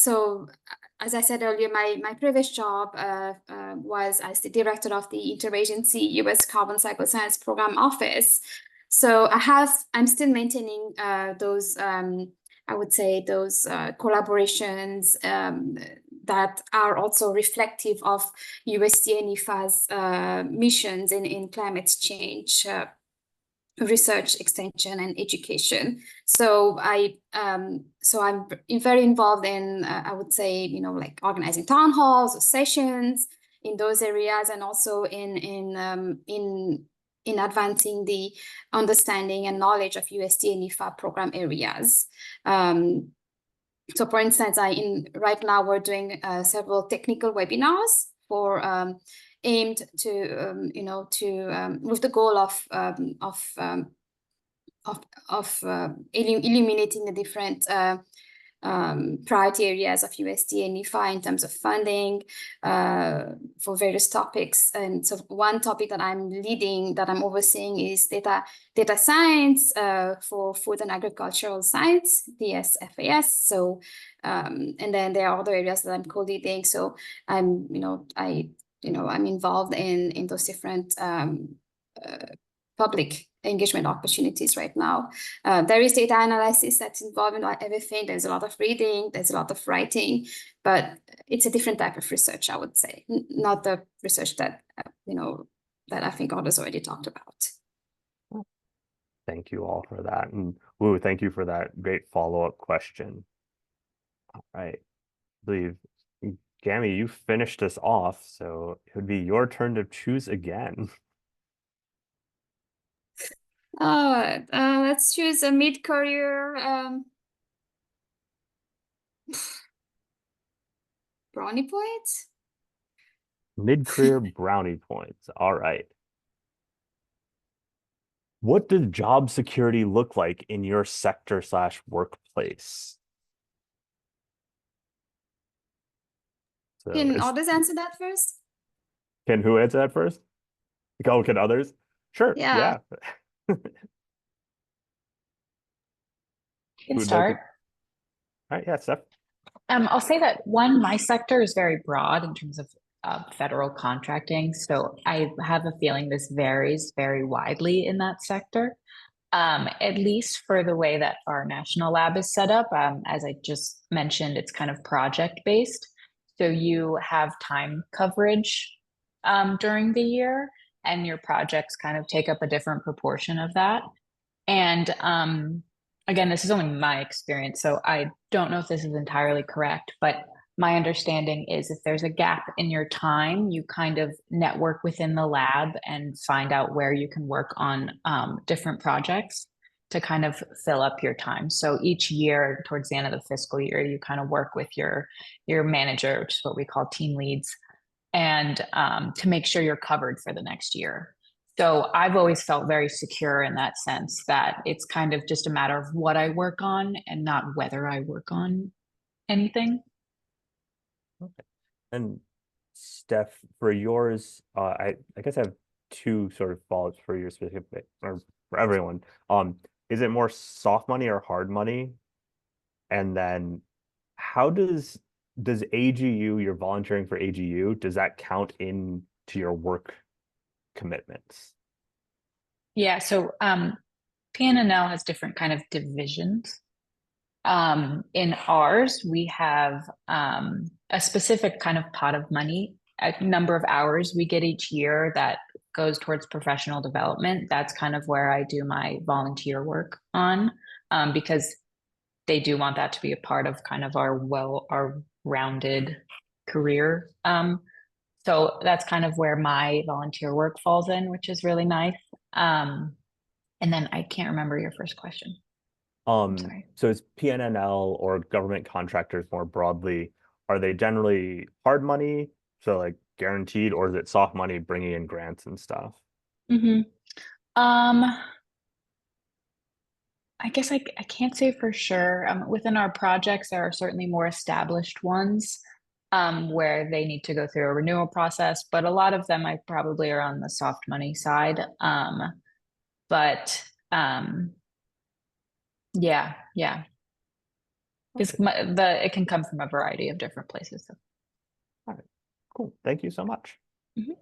So as I said earlier, my previous job was as the director of the Interagency U.S. Carbon Cycle Science Program Office. So I'm still maintaining those, I would say, those collaborations that are also reflective of USDA and IFA's missions in climate change research, extension, and education. So I'm very involved in I would say, like organizing town halls or sessions in those areas, and also in advancing the understanding and knowledge of USDA and IFA program areas. So for instance, right now we're doing several technical webinars for aimed to with the goal of illuminating the different priority areas of USDA and IFA in terms of funding for various topics. And so one topic that I'm leading, that I'm overseeing, is data science for food and agricultural science, DSFAS. So and then there are other areas that I'm co-leading. So I'm involved in those different public engagement opportunities right now. There is data analysis that's involved in everything. There's a lot of reading, there's a lot of writing, but it's a different type of research, I would say, not the research that that I think others already talked about. Thank you all for that, and Wu, thank you for that great follow-up question. All right, I believe Gami, you finished us off, so it would be your turn to choose again. Let's choose a mid-career brownie points. Mid-career brownie points. All right. What does job security look like in your sector / workplace? So Can others answer that first? Can who answer that first? Oh, can others? Sure. Yeah. You can Who'd like start. All right, yeah, Steph. I'll say that my sector is very broad in terms of federal contracting. So I have a feeling this varies very widely in that sector, at least for the way that our national lab is set up. As I just mentioned, it's kind of project based. So you have time coverage during the year, and your projects kind of take up a different proportion of that. And again, this is only my experience, so I don't know if this is entirely correct, but my understanding is if there's a gap in your time, you kind of network within the lab and find out where you can work on different projects to kind of fill up your time. So each year, towards the end of the fiscal year, you kind of work with your manager, which is what we call team leads, and to make sure you're covered for the next year. So I've always felt very secure in that sense, that it's kind of just a matter of what I work on and not whether I work on anything. Okay. And Steph, for yours, I guess I have two sort of follow-ups for your specific, or for everyone. Is it more soft money or hard money? And then how does AGU, you're volunteering for AGU, does that count into your work commitments? Yeah, so PNNL has different kind of divisions. In ours, we have a specific kind of pot of money, a number of hours we get each year that goes towards professional development. That's kind of where I do my volunteer work on, because they do want that to be a part of kind of our rounded career. So that's kind of where my volunteer work falls in, which is really nice. And then I can't remember your first question. Sorry. So is PNNL or government contractors more broadly, are they generally hard money, so like guaranteed, or is it soft money bringing in grants and stuff? Mm-hmm. I guess I can't say for sure. Within our projects, there are certainly more established ones where they need to go through a renewal process, but a lot of them I probably are on the soft money side. But yeah, it's it can come from a variety of different places. So. All right, cool. Thank you so much. Mm-hmm.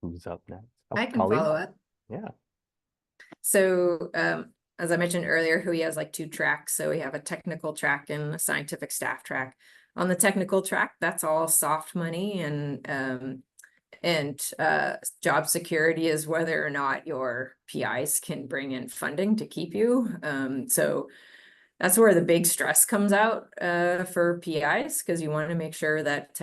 Who's up next? Oh, I can Colleen? follow up. Yeah. So as I mentioned earlier, Hui has like two tracks. So we have a technical track and a scientific staff track. On the technical track, that's all soft money, and job security is whether or not your PIs can bring in funding to keep you. So that's where the big stress comes out for PIs, because you want to make sure that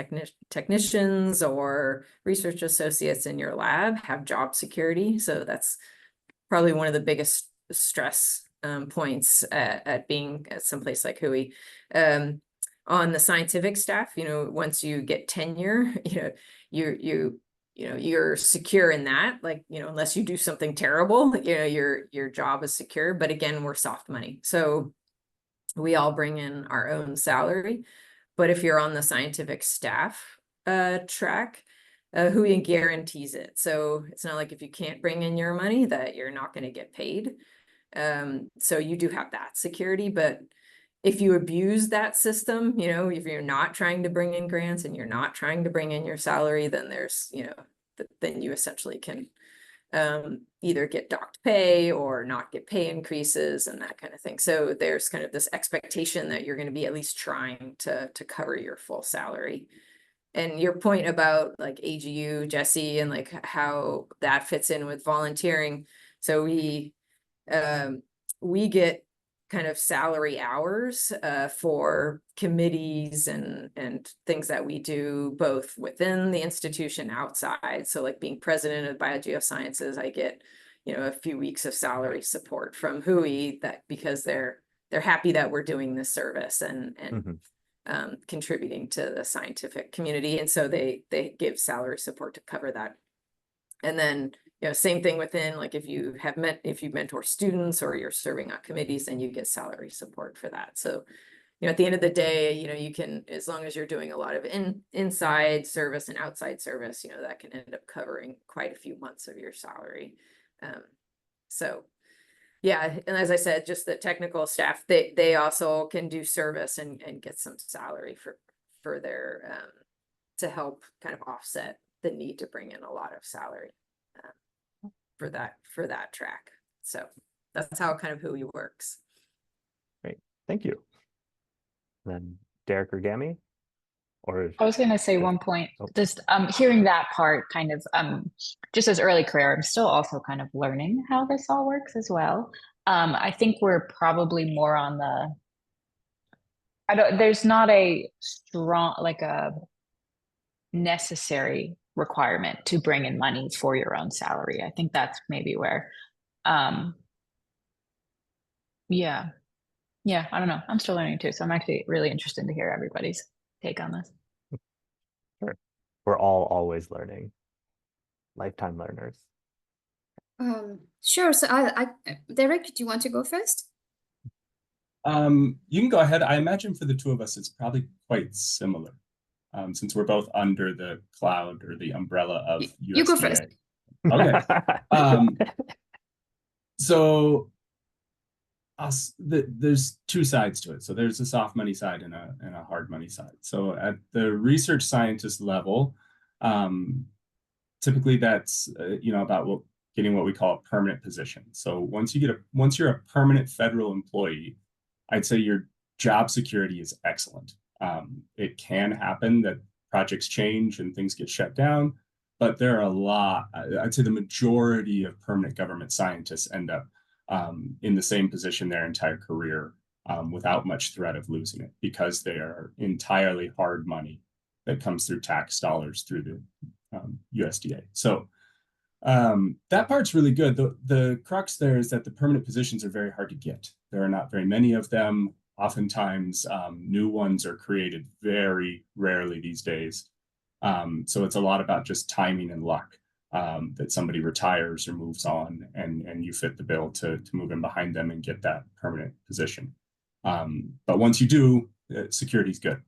technicians or research associates in your lab have job security. So that's probably one of the biggest stress points at being at someplace like Hui. On the scientific staff, once you get tenure, you're secure in that, like, unless you do something terrible, your job is secure. But again, we're soft money, so we all bring in our own salary. But if you're on the scientific staff track, Hui guarantees it. So it's not like if you can't bring in your money that you're not going to get paid. So you do have that security. But if you abuse that system, if you're not trying to bring in grants and you're not trying to bring in your salary, then there's, then you essentially can either get docked pay or not get pay increases and that kind of thing. So there's kind of this expectation that you're going to be at least trying to cover your full salary. And your point about like AGU, Jesse, and like how that fits in with volunteering. So we get kind of salary hours for committees and things that we do both within the institution, outside. So like being president of Biogeosciences, I get, a few weeks of salary support from Hui, that because they're happy that we're doing this service and contributing to the scientific community. And so they give salary support to cover that. And then, same thing within, like if you mentor students or you're serving on committees, then you get salary support for that. So, at the end of the day, you can, as long as you're doing a lot of inside service and outside service, that can end up covering quite a few months of your salary. So yeah, and as I said, just the technical staff, they also can do service and get some salary for their to help kind of offset the need to bring in a lot of salary for that track. So that's how kind of Hui works. Great, thank you. Then Derek or Gammy, or I was going to say one point, just hearing that part kind of just as early career, I'm still also kind of learning how this all works as well. I think we're probably more on there's not a strong, like a necessary requirement to bring in money for your own salary. I think that's maybe where, yeah, I don't know. I'm still learning too. So I'm actually really interested to hear everybody's. take on this. Sure. We're all always learning, lifetime learners. Sure. So Derek, do you want to go first? You can go ahead. I imagine for the two of us, it's probably quite similar, since we're both under the cloud or the umbrella of USDA. You go first. Okay. So there's two sides to it. So there's a soft money side and a hard money side. So at the research scientist level, typically that's about getting what we call a permanent position. So once you're a permanent federal employee, I'd say your job security is excellent. It can happen that projects change and things get shut down, but there are a lot. I'd say the majority of permanent government scientists end up in the same position their entire career without much threat of losing it, because they are entirely hard money that comes through tax dollars through the USDA. So that part's really good. The crux there is that the permanent positions are very hard to get. There are not very many of them. Oftentimes, new ones are created very rarely these days. So it's a lot about just timing and luck, that somebody retires or moves on, and you fit the bill to move in behind them and get that permanent position. But once you do, security's good.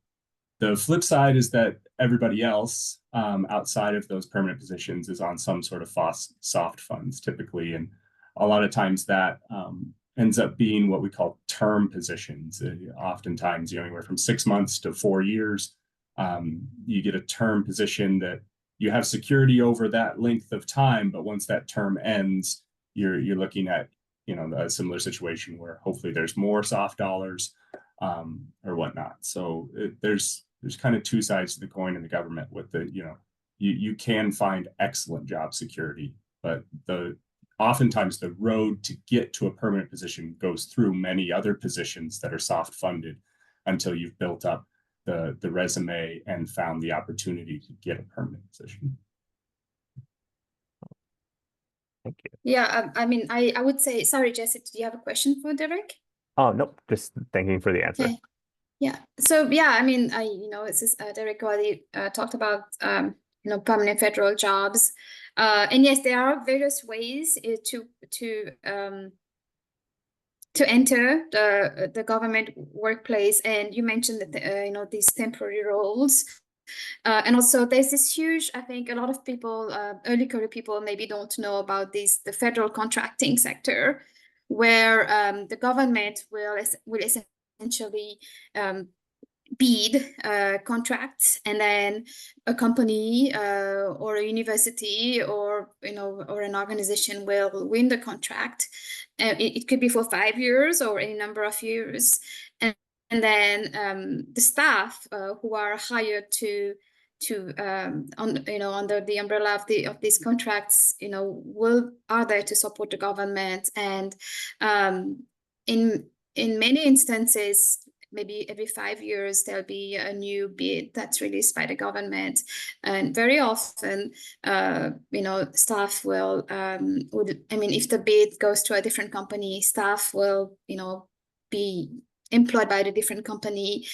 The flip side is that everybody else outside of those permanent positions is on some sort of soft funds typically. And a lot of times that ends up being what we call term positions. Oftentimes, anywhere from 6 months to 4 years, you get a term position that you have security over that length of time. But once that term ends, you're looking at a similar situation where hopefully there's more soft dollars or whatnot. So there's kind of two sides to the coin in the government. With you can find excellent job security, but oftentimes the road to get to a permanent position goes through many other positions that are soft funded until you've built up the resume and found the opportunity to get a permanent position. Thank you. Yeah, I would say, sorry, Jesse, do you have a question for Derek? Oh, nope. Just thanking for the answer. Okay. Yeah. So yeah, it's just, Derek already talked about permanent federal jobs, and yes, there are various ways to enter the government workplace, and you mentioned that these temporary roles. And also there's this huge, I think a lot of people, early career people maybe don't know about the federal contracting sector, where the government will essentially bid contracts, and then a company or a university or an organization will win the contract. It could be for 5 years or any number of years, and then the staff who are hired under the umbrella of these contracts are there to support the government. And in many instances, maybe every 5 years there'll be a new bid that's released by the government, and very often staff will if the bid goes to a different company, staff will be employed by the different company.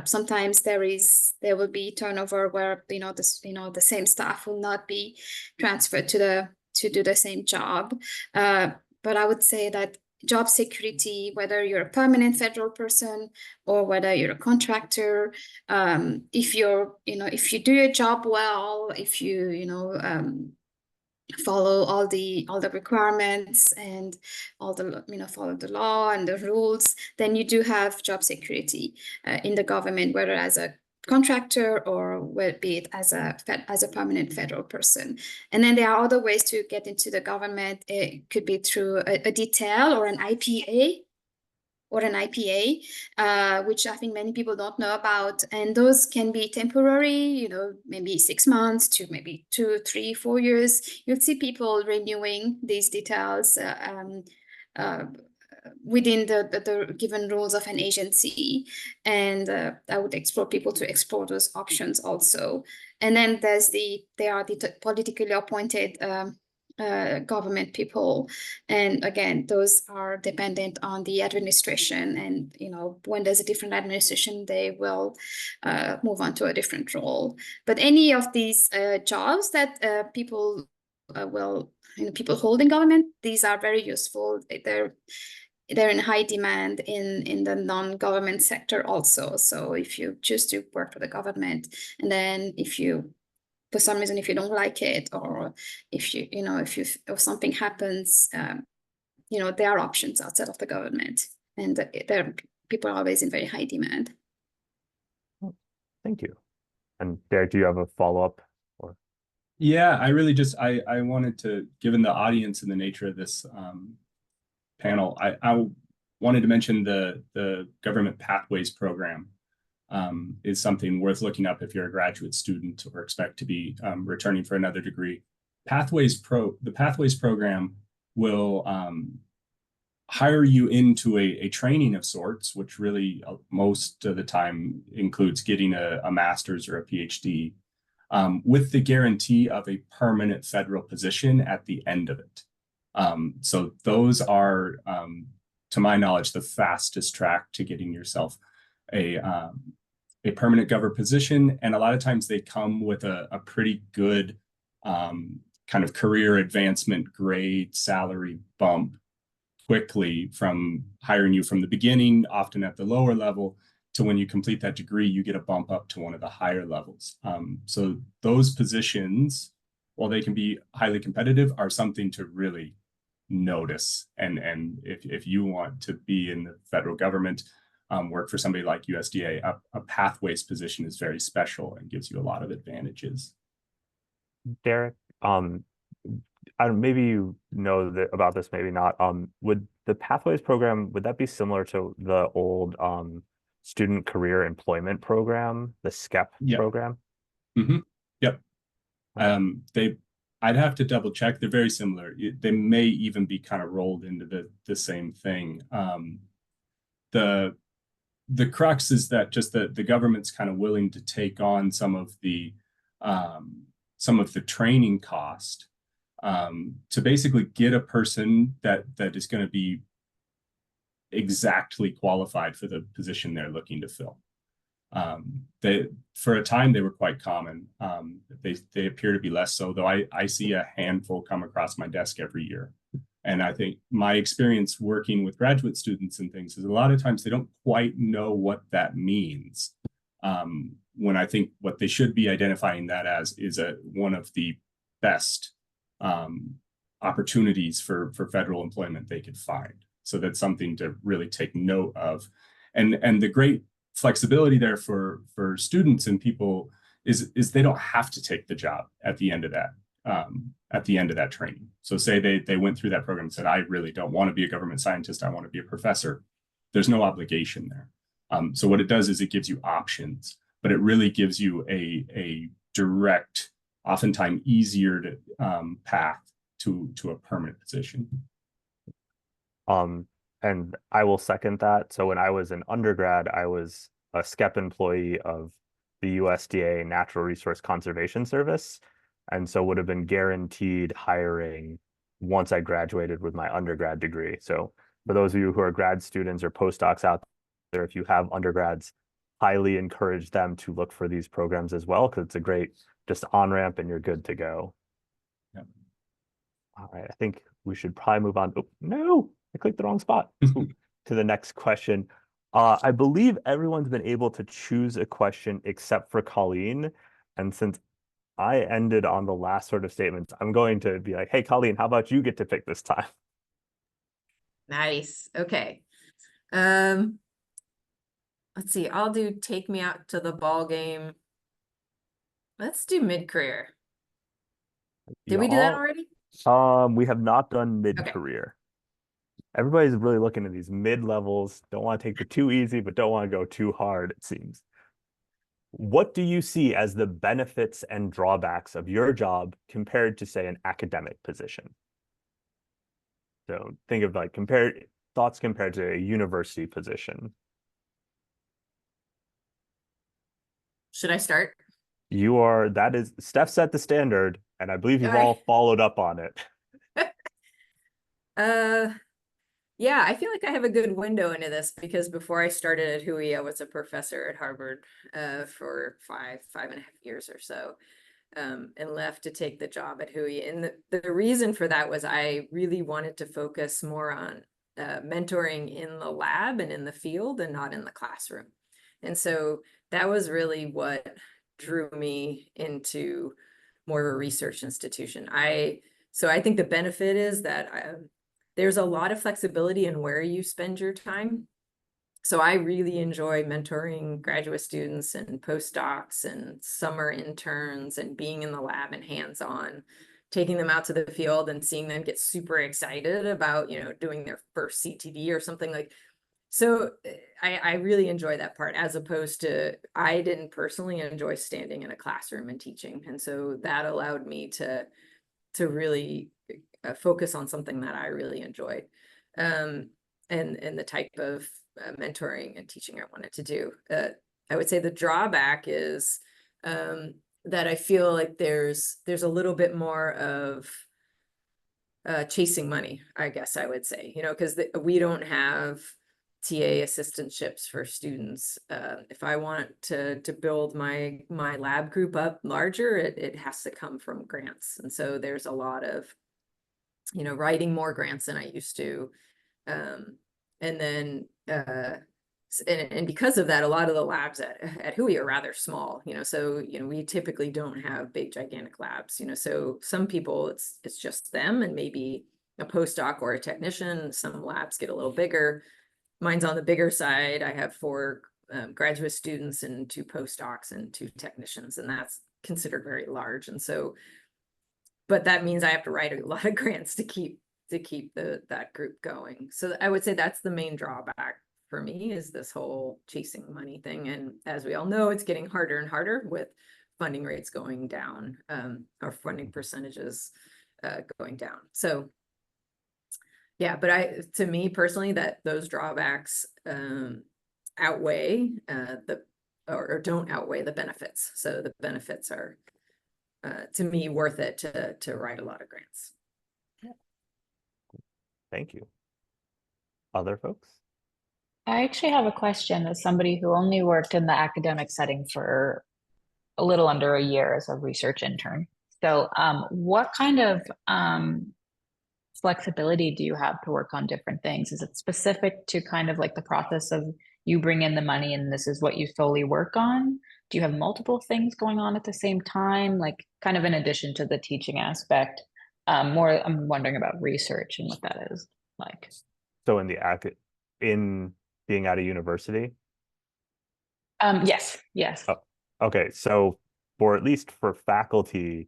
Sometimes there will be turnover where the same staff will not be transferred to do the same job. But I would say that job security, whether you're a permanent federal person or whether you're a contractor, if you do your job well, if you follow all the requirements and follow the law and the rules, then you do have job security in the government, whether as a contractor or be it as a permanent federal person. And then there are other ways to get into the government. It could be through a detail or an IPA, which I think many people don't know about. And those can be temporary, maybe 6 months to maybe 2, 3, 4 years. You'll see people renewing these details within the given rules of an agency. And I would explore people to explore those options also. And then there are the politically appointed government people. And again, those are dependent on the administration. And, when there's a different administration, they will move on to a different role. But any of these jobs that people people hold in government, these are very useful. They're in high demand in the non-government sector also. So if you choose to work for the government, and then for some reason, if you don't like it, or if something happens, there are options outside of the government, and people are always in very high demand. Thank you. And Derek, do you have a follow-up? Or Yeah, I really just I wanted to, given the audience and the nature of this panel, I wanted to mention the Government Pathways Program. Is something worth looking up if you're a graduate student or expect to be returning for another degree. The Pathways Program will hire you into a training of sorts, which really most of the time includes getting a master's or a PhD, with the guarantee of a permanent federal position at the end of it. So those are, to my knowledge, the fastest track to getting yourself a permanent government position. And a lot of times they come with a pretty good kind of career advancement grade salary bump quickly, from hiring you from the beginning, often at the lower level, to when you complete that degree, you get a bump up to one of the higher levels. So those positions, while they can be highly competitive, are something to really notice. And if you want to be in the federal government, work for somebody like USDA, a pathways position is very special and gives you a lot of advantages. Derek, maybe you know about this, maybe not. Would the Pathways program, would that be similar to the old Student Career Employment Program, the SCEP program? Mm-hmm. Yep. I'd have to double check. They're very similar. They may even be kind of rolled into the same thing. The crux is that just the government's kind of willing to take on some of the training cost to basically get a person that is going to be exactly qualified for the position they're looking to fill. For a time they were quite common. They appear to be less so, though I see a handful come across my desk every year. And I think my experience working with graduate students and things is a lot of times they don't quite know what that means. When I think what they should be identifying that as is one of the best opportunities for federal employment they could find. So that's something to really take note of. And the great flexibility there for students and people is they don't have to take the job at the end of that training. So say they went through that program and said, I really don't want to be a government scientist, I want to be a professor. There's no obligation there. So what it does is it gives you options, but it really gives you a direct, oftentimes easier path to a permanent position. And I will second that. So when I was an undergrad, I was a SCEP employee of the USDA Natural Resource Conservation Service, and so would have been guaranteed hiring once I graduated with my undergrad degree. So for those of you who are grad students or postdocs out there, if you have undergrads, highly encourage them to look for these programs as well, because it's a great just on-ramp and you're good to go. Yep. All right, I think we should probably move on. Oh, no, I clicked the wrong spot. To the next question. I believe everyone's been able to choose a question except for Colleen. And since I ended on the last sort of statements, I'm going to be like, hey, Colleen, how about you get to pick this time? Nice. Okay. Let's see. I'll do take me out to the ball game. Let's do mid-career. Did we do that already? We have not done mid-career. Okay. Everybody's really looking at these mid-levels. Don't want to take the too easy, but don't want to go too hard, it seems. What do you see as the benefits and drawbacks of your job compared to, say, an academic position? So think of like thoughts compared to a university position. Should I start? Steph set the standard, and I believe you've all followed up on it. Yeah, I feel like I have a good window into this because before I started at Hui, I was a professor at Harvard for 5.5 years or so, and left to take the job at Hui. And the reason for that was I really wanted to focus more on mentoring in the lab and in the field and not in the classroom. And so that was really what drew me into more of a research institution. So I think the benefit is that there's a lot of flexibility in where you spend your time. So I really enjoy mentoring graduate students and postdocs and summer interns and being in the lab and hands-on, taking them out to the field and seeing them get super excited about, doing their first CTD or something like. So I really enjoy that part, as opposed to, I didn't personally enjoy standing in a classroom and teaching. And so that allowed me to really focus on something that I really enjoyed, and the type of mentoring and teaching I wanted to do. I would say the drawback is that I feel like there's a little bit more of chasing money, I guess I would say, because we don't have TA assistantships for students. If I want to build my lab group up larger, it has to come from grants. And so there's a lot of, writing more grants than I used to. And then and because of that, a lot of the labs at Hui are rather small, so we typically don't have big gigantic labs, so some people it's just them and maybe a postdoc or a technician. Some labs get a little bigger. Mine's on the bigger side. I have 4 graduate students and 2 postdocs and 2 technicians, and that's considered very large. And so, but that means I have to write a lot of grants to keep that group going. So I would say that's the main drawback for me, is this whole chasing money thing. And as we all know, it's getting harder and harder with funding rates going down, or funding percentages going down. So yeah, but to me personally, that those drawbacks outweigh or don't outweigh the benefits. So the benefits are to me worth it to write a lot of grants. Thank you. Other folks? I actually have a question as somebody who only worked in the academic setting for a little under a year as a research intern. So what kind of flexibility do you have to work on different things? Is it specific to kind of like the process of you bring in the money and this is what you solely work on? Do you have multiple things going on at the same time, like kind of in addition to the teaching aspect? More, I'm wondering about research and what that is like. So in being at a university? Yes. Oh, okay. So at least for faculty,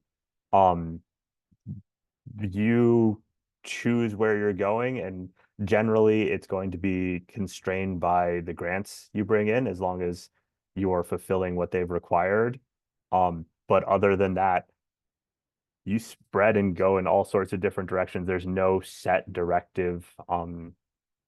you choose where you're going, and generally it's going to be constrained by the grants you bring in, as long as you're fulfilling what they've required. But other than that, you spread and go in all sorts of different directions. There's no set directive.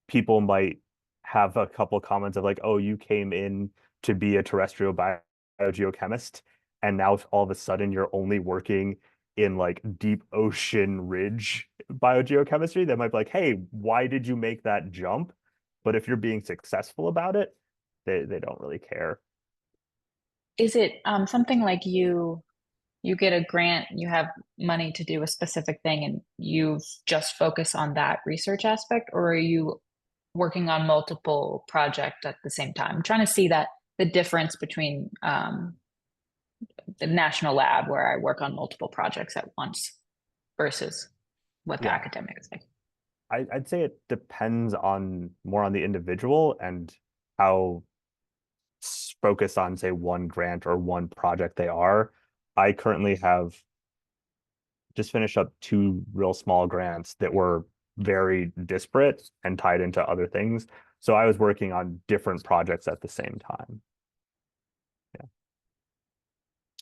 People might have a couple comments of like, oh, you came in to be a terrestrial biogeochemist, and now all of a sudden you're only working in like deep ocean ridge biogeochemistry. That might be like, hey, why did you make that jump? But if you're being successful about it, they don't really care. Is it something like you get a grant, you have money to do a specific thing, and you just focus on that research aspect, or are you working on multiple projects at the same time? I'm trying to see that the difference between the national lab where I work on multiple projects at once versus what the Yeah. academic is like. I'd say it depends more on the individual and how focused on, say, one grant or one project they are. I currently have just finished up 2 real small grants that were very disparate and tied into other things. So I was working on different projects at the same time. Yeah.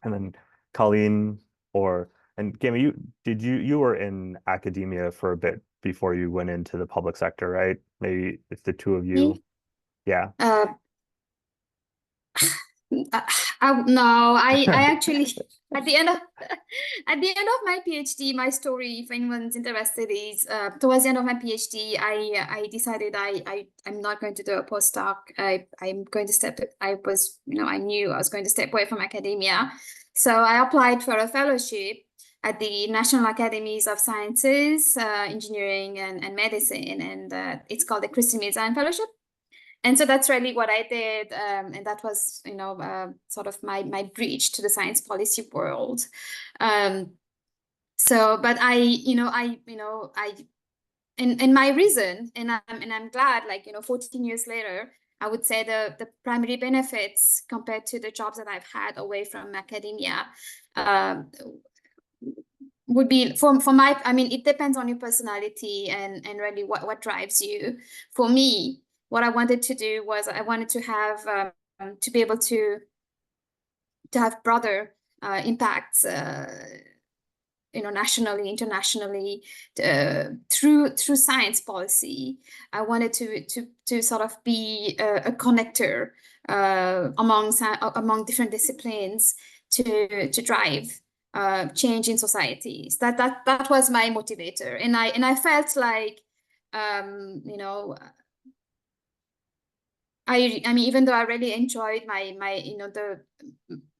And then Colleen and Gamma, you were in academia for a bit before you went into the public sector, right? Maybe it's the 2 of you. Me? Yeah. I actually at the end of at the end of my PhD, my story, if anyone's interested, is towards the end of my PhD, I decided I'm not going to do a postdoc. I'm going to step. I knew I was going to step away from academia, so I applied for a fellowship at the National Academies of Sciences, Engineering and Medicine, and it's called the Christine Mizan Fellowship. And so that's really what I did, and that was, sort of my bridge to the science policy world. So, but and my reason, and I'm glad, 14 years later, I would say the primary benefits compared to the jobs that I've had away from academia, would be for my, I mean, it depends on your personality and really what drives you. For me, what I wanted to do was I wanted to have to be able to have broader impacts, nationally, internationally, through science policy. I wanted to sort of be a connector among different disciplines to drive change in societies. That was my motivator, and I felt like, I mean, even though I really enjoyed my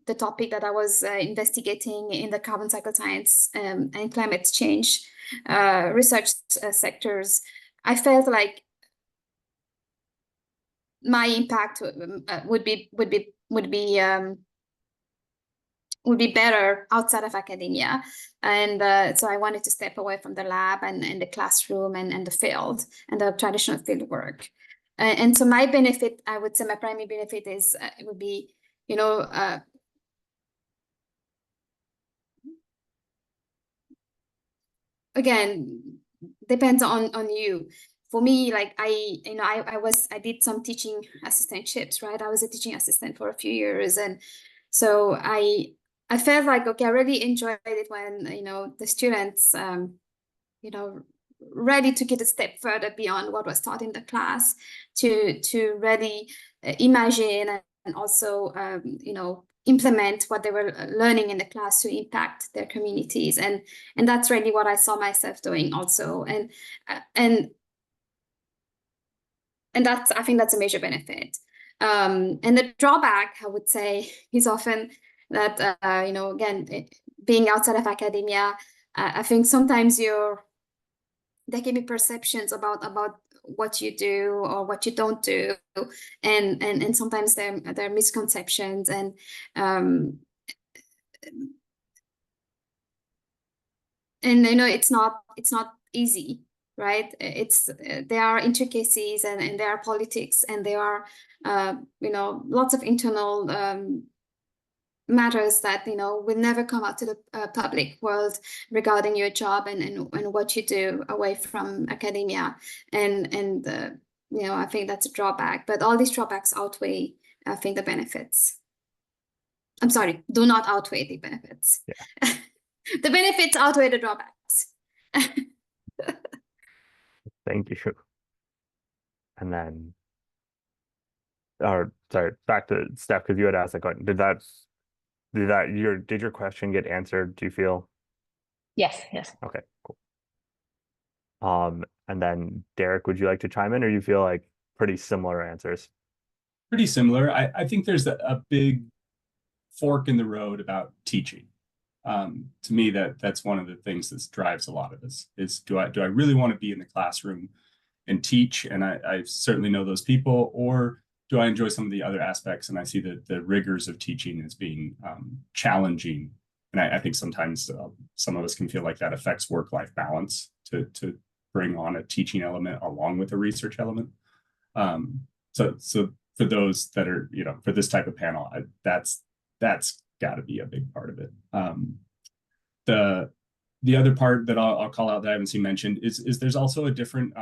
the topic that I was investigating in the carbon cycle science and climate change research sectors, I felt like my impact would be better outside of academia. And so I wanted to step away from the lab and the classroom and the field and the traditional field work. And so my benefit, I would say my primary benefit is, would be, again, depends on you. For me, like I did some teaching assistantships, right? I was a teaching assistant for a few years. And so I felt like, okay, I really enjoyed it when, the students, ready to get a step further beyond what was taught in the class to really imagine and also, implement what they were learning in the class to impact their communities. And that's really what I saw myself doing also. And that's, I think that's a major benefit. And the drawback, I would say, is often that, again, being outside of academia, I think sometimes there can be perceptions about what you do or what you don't do, and sometimes there are misconceptions, and it's not easy, right? There are intricacies and there are politics and there are lots of internal matters that will never come out to the public world regarding your job and what you do away from academia, and I think that's a drawback, but all these drawbacks outweigh, I think, the benefits. I'm sorry, do not outweigh the benefits. Yeah. The benefits outweigh the drawbacks. Thank you. And then, or sorry, back to Steph, because you had asked like, did your question get answered, do you feel? Yes. Okay, cool. And then Derek, would you like to chime in, or you feel like pretty similar answers? Pretty similar. I think there's a big fork in the road about teaching. To me, that's one of the things that drives a lot of this is, do I really want to be in the classroom and teach? And I certainly know those people, or do I enjoy some of the other aspects? And I see the rigors of teaching as being challenging. And I think sometimes some of us can feel like that affects work-life balance to bring on a teaching element along with a research element. So for those that are, for this type of panel, that's got to be a big part of it. The other part that I'll call out that I haven't seen mentioned is there's also a different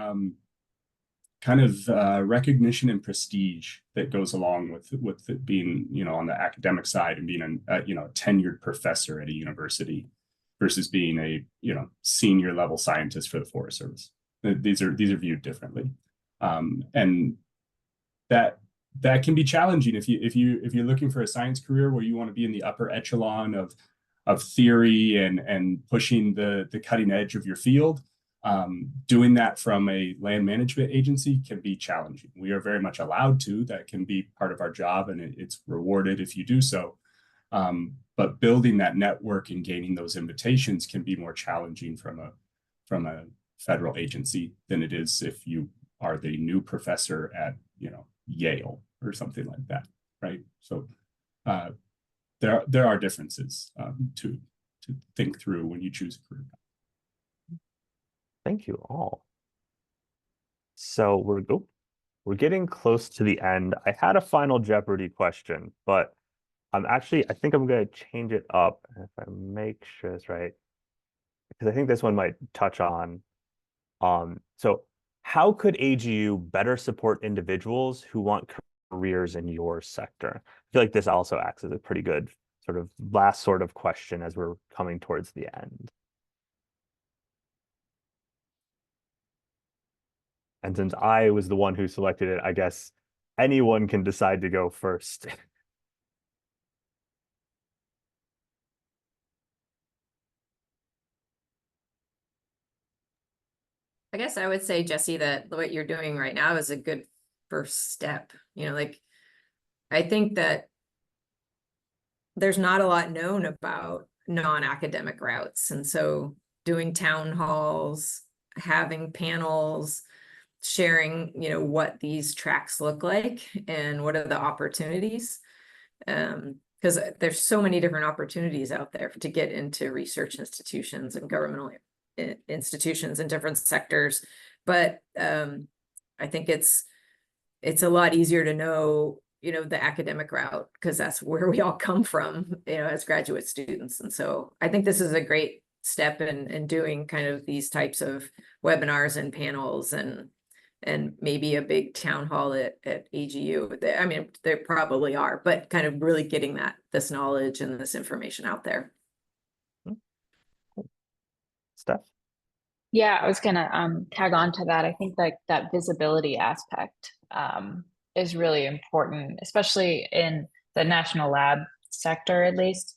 kind of recognition and prestige that goes along with it being, on the academic side and being a tenured professor at a university versus being a, senior level scientist for the Forest Service. These are viewed differently. And that can be challenging if you're looking for a science career where you want to be in the upper echelon of theory and pushing the cutting edge of your field. Doing that from a land management agency can be challenging. We are very much allowed to. That can be part of our job, and it's rewarded if you do so. But building that network and gaining those invitations can be more challenging from a federal agency than it is if you are the new professor at Yale or something like that, right? So there are differences to think through when you choose a career path. Thank you all. So we're getting close to the end. I had a final Jeopardy question, but I think I'm going to change it up. And if I make sure it's right, because I think this one might touch on, so how could AGU better support individuals who want careers in your sector? I feel like this also acts as a pretty good sort of last sort of question as we're coming towards the end. And since I was the one who selected it, I guess anyone can decide to go first. I guess I would say, Jesse, that what you're doing right now is a good first step. Like, I think that there's not a lot known about non-academic routes. And so doing town halls, having panels, sharing, what these tracks look like and what are the opportunities. Because there's so many different opportunities out there to get into research institutions and governmental institutions in different sectors. But I think it's a lot easier to know, the academic route, because that's where we all come from, as graduate students. And so I think this is a great step in doing kind of these types of webinars and panels and maybe a big town hall at AGU. I mean, there probably are, but kind of really getting this knowledge and this information out there. Steph? Yeah, I was gonna tag on to that. I think that visibility aspect is really important, especially in the national lab sector, at least.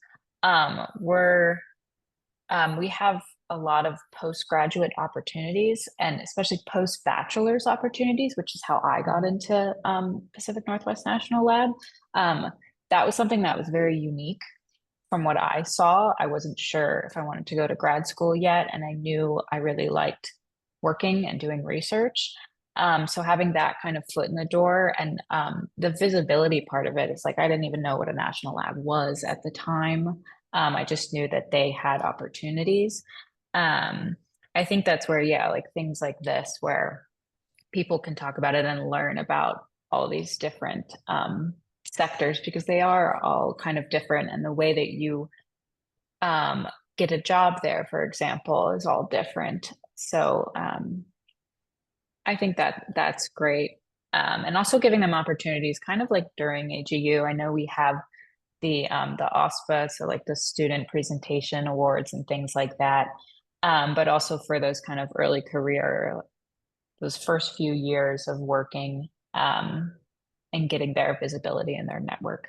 We have a lot of postgraduate opportunities and especially post-bachelor's opportunities, which is how I got into Pacific Northwest National Lab. That was something that was very unique from what I saw. I wasn't sure if I wanted to go to grad school yet, and I knew I really liked working and doing research. So having that kind of foot in the door and the visibility part of it, it's like I didn't even know what a national lab was at the time. I just knew that they had opportunities. I think that's where, yeah, like things like this, where people can talk about it and learn about all these different sectors, because they are all kind of different, and the way that you get a job there, for example, is all different. So I think that's great. And also giving them opportunities kind of like during AGU. I know we have the OSPA, so like the student presentation awards and things like that. But also for those kind of early career, those first few years of working and getting their visibility in their network.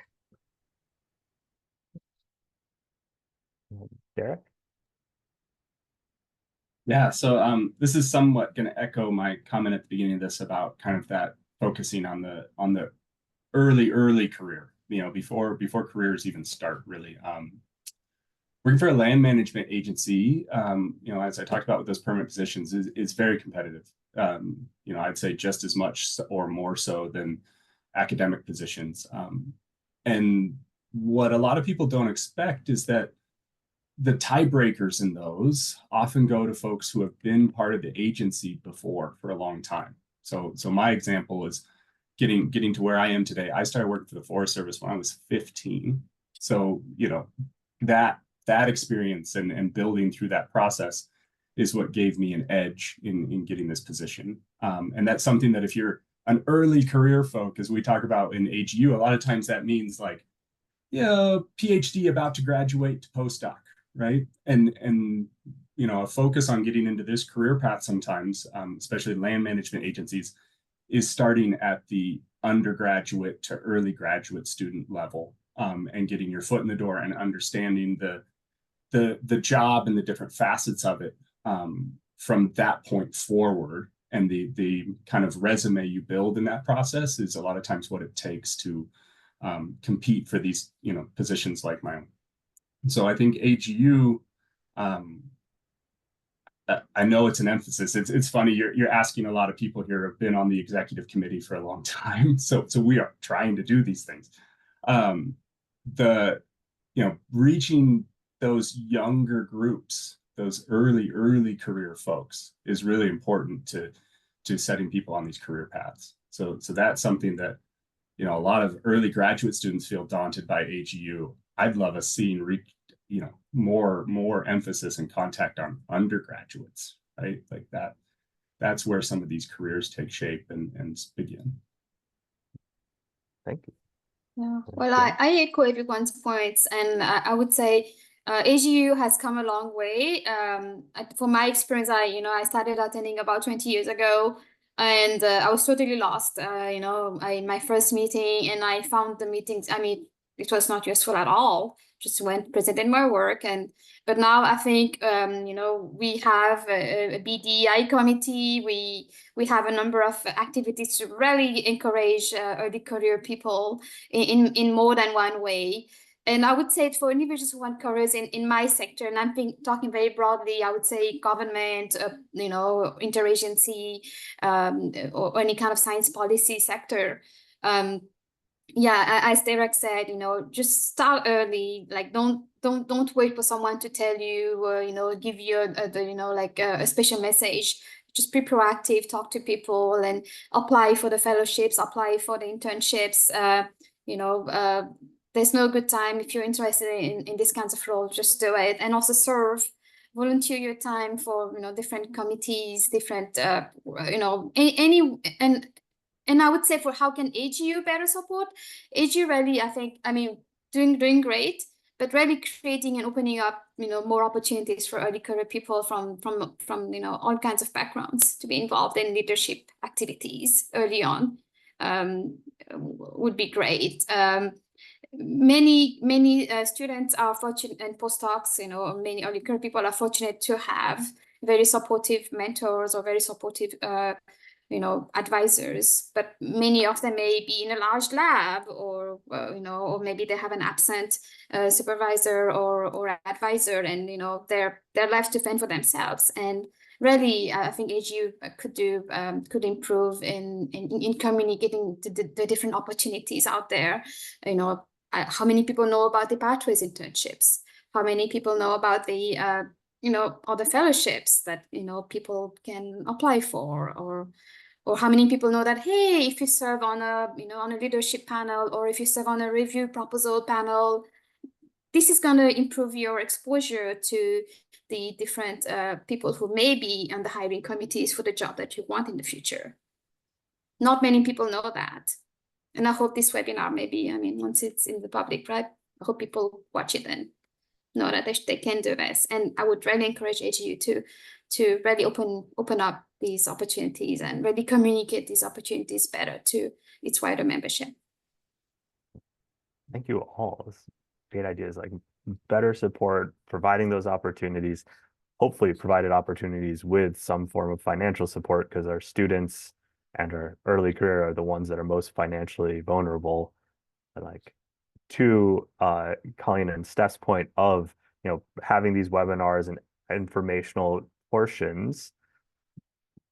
Derek? Yeah, so this is somewhat going to echo my comment at the beginning of this about kind of that focusing on the early career, before careers even start, really. Working for a land management agency, as I talked about with those permanent positions, is very competitive. I'd say just as much or more so than academic positions. And what a lot of people don't expect is that the tiebreakers in those often go to folks who have been part of the agency before for a long time. So my example is getting to where I am today. I started working for the Forest Service when I was 15. So, that experience and building through that process is what gave me an edge in getting this position. And that's something that if you're an early career folk, as we talk about in AGU, a lot of times that means like, PhD about to graduate to postdoc, right? And a focus on getting into this career path sometimes, especially land management agencies, is starting at the undergraduate to early graduate student level, and getting your foot in the door and understanding the job and the different facets of it, from that point forward. And the kind of resume you build in that process is a lot of times what it takes to compete for these, positions like my own. So I think AGU, I know it's an emphasis. It's funny, you're asking a lot of people here who have been on the executive committee for a long time. So we are trying to do these things. Reaching those younger groups, those early career folks, is really important to setting people on these career paths. So that's something that, a lot of early graduate students feel daunted by AGU. I'd love us seeing more emphasis and contact on undergraduates, right? Like that's where some of these careers take shape and begin. Thank you. Yeah, well, I echo everyone's points, and I would say AGU has come a long way. From my experience, I started attending about 20 years ago, and I was totally lost. In my first meeting, and I found the meetings, it was not useful at all. Just went, presented my work, but now I think we have a BDI committee. We have a number of activities to really encourage early career people in more than one way. And I would say for individuals who want careers in my sector, and I'm talking very broadly, I would say government, interagency, or any kind of science policy sector. As Derek said, just start early. Like don't wait for someone to tell you, give you a special message. Just be proactive, talk to people, and apply for the fellowships, apply for the internships. There's no good time. If you're interested in these kinds of roles, just do it. And also volunteer your time for different committees, different and I would say, for how can AGU better support? AGU really, doing great, but really creating and opening up more opportunities for early career people from all kinds of backgrounds to be involved in leadership activities early on, would be great. Many students are fortunate, and postdocs, many early career people are fortunate to have very supportive mentors or very supportive advisors, but many of them may be in a large lab, or or maybe they have an absent supervisor or advisor, and they're left to fend for themselves. And really, I think AGU could improve in communicating the different opportunities out there. How many people know about the Pathways internships? How many people know about the other fellowships that people can apply for, or how many people know that, hey, if you serve on a leadership panel, or if you serve on a review proposal panel, this is going to improve your exposure to the different people who may be on the hiring committees for the job that you want in the future. Not many people know that. And I hope this webinar, maybe, once it's in the public, right? I hope people watch it and know that they can do this. And I would really encourage AGU to really open up these opportunities and really communicate these opportunities better to its wider membership. Thank you all. It's great ideas, like better support, providing those opportunities, hopefully provided opportunities with some form of financial support, because our students and our early career are the ones that are most financially vulnerable. Like, to Colleen and Steph's point of having these webinars and informational portions,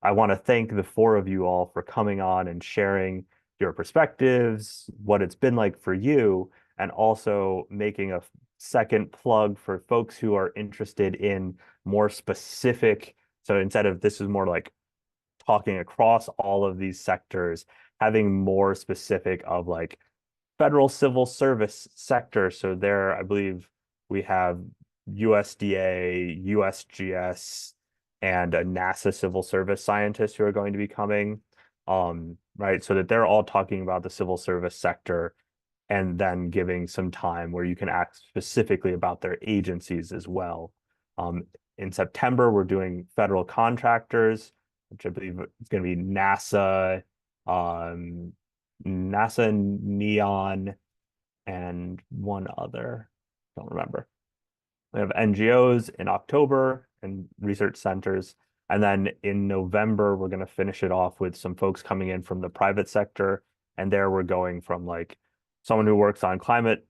I want to thank the four of you all for coming on and sharing your perspectives, what it's been like for you, and also making a second plug for folks who are interested in more specific. So instead of, this is more like talking across all of these sectors, having more specific of like federal civil service sector. So there, I believe we have USDA, USGS, and a NASA civil service scientist who are going to be coming, right? So that they're all talking about the civil service sector, and then giving some time where you can ask specifically about their agencies as well. In September, we're doing federal contractors, which I believe is going to be NASA, NASA Neon, and one other. Don't remember. We have NGOs in October and research centers. And then in November, we're going to finish it off with some folks coming in from the private sector. And there we're going from like someone who works on climate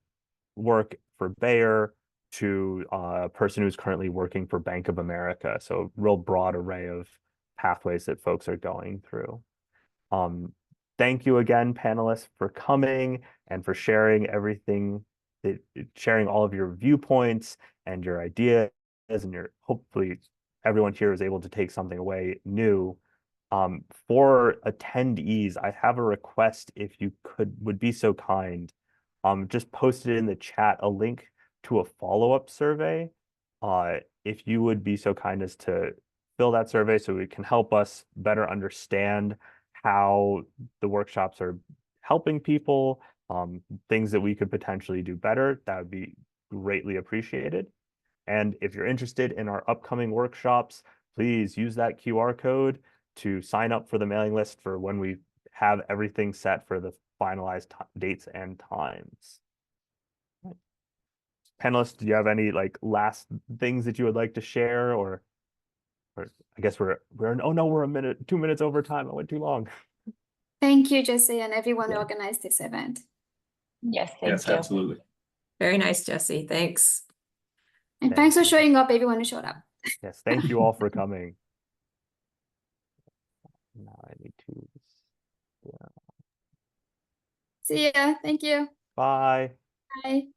work for Bayer to a person who's currently working for Bank of America. So real broad array of pathways that folks are going through. Thank you again, panelists, for coming and for sharing everything, sharing all of your viewpoints and your ideas, and your hopefully everyone here is able to take something away new. For attendees, I have a request if you would be so kind. Just post it in the chat, a link to a follow-up survey. If you would be so kind as to fill that survey so it can help us better understand how the workshops are helping people, things that we could potentially do better, that would be greatly appreciated. And if you're interested in our upcoming workshops, please use that QR code to sign up for the mailing list for when we have everything set for the finalized dates and times. Panelists, do you have any like last things that you would like to share, or I guess we're oh no, we're 2 minutes over time. I went too long. Thank you, Jesse, and everyone who organized this event. Yes, thank Yes, you. absolutely. Very nice, Jesse. Thanks. And Thank thanks for you. showing up, everyone who showed up. Yes, thank you all for coming. Now I need to. Yeah. See ya. Thank you. Bye. Bye.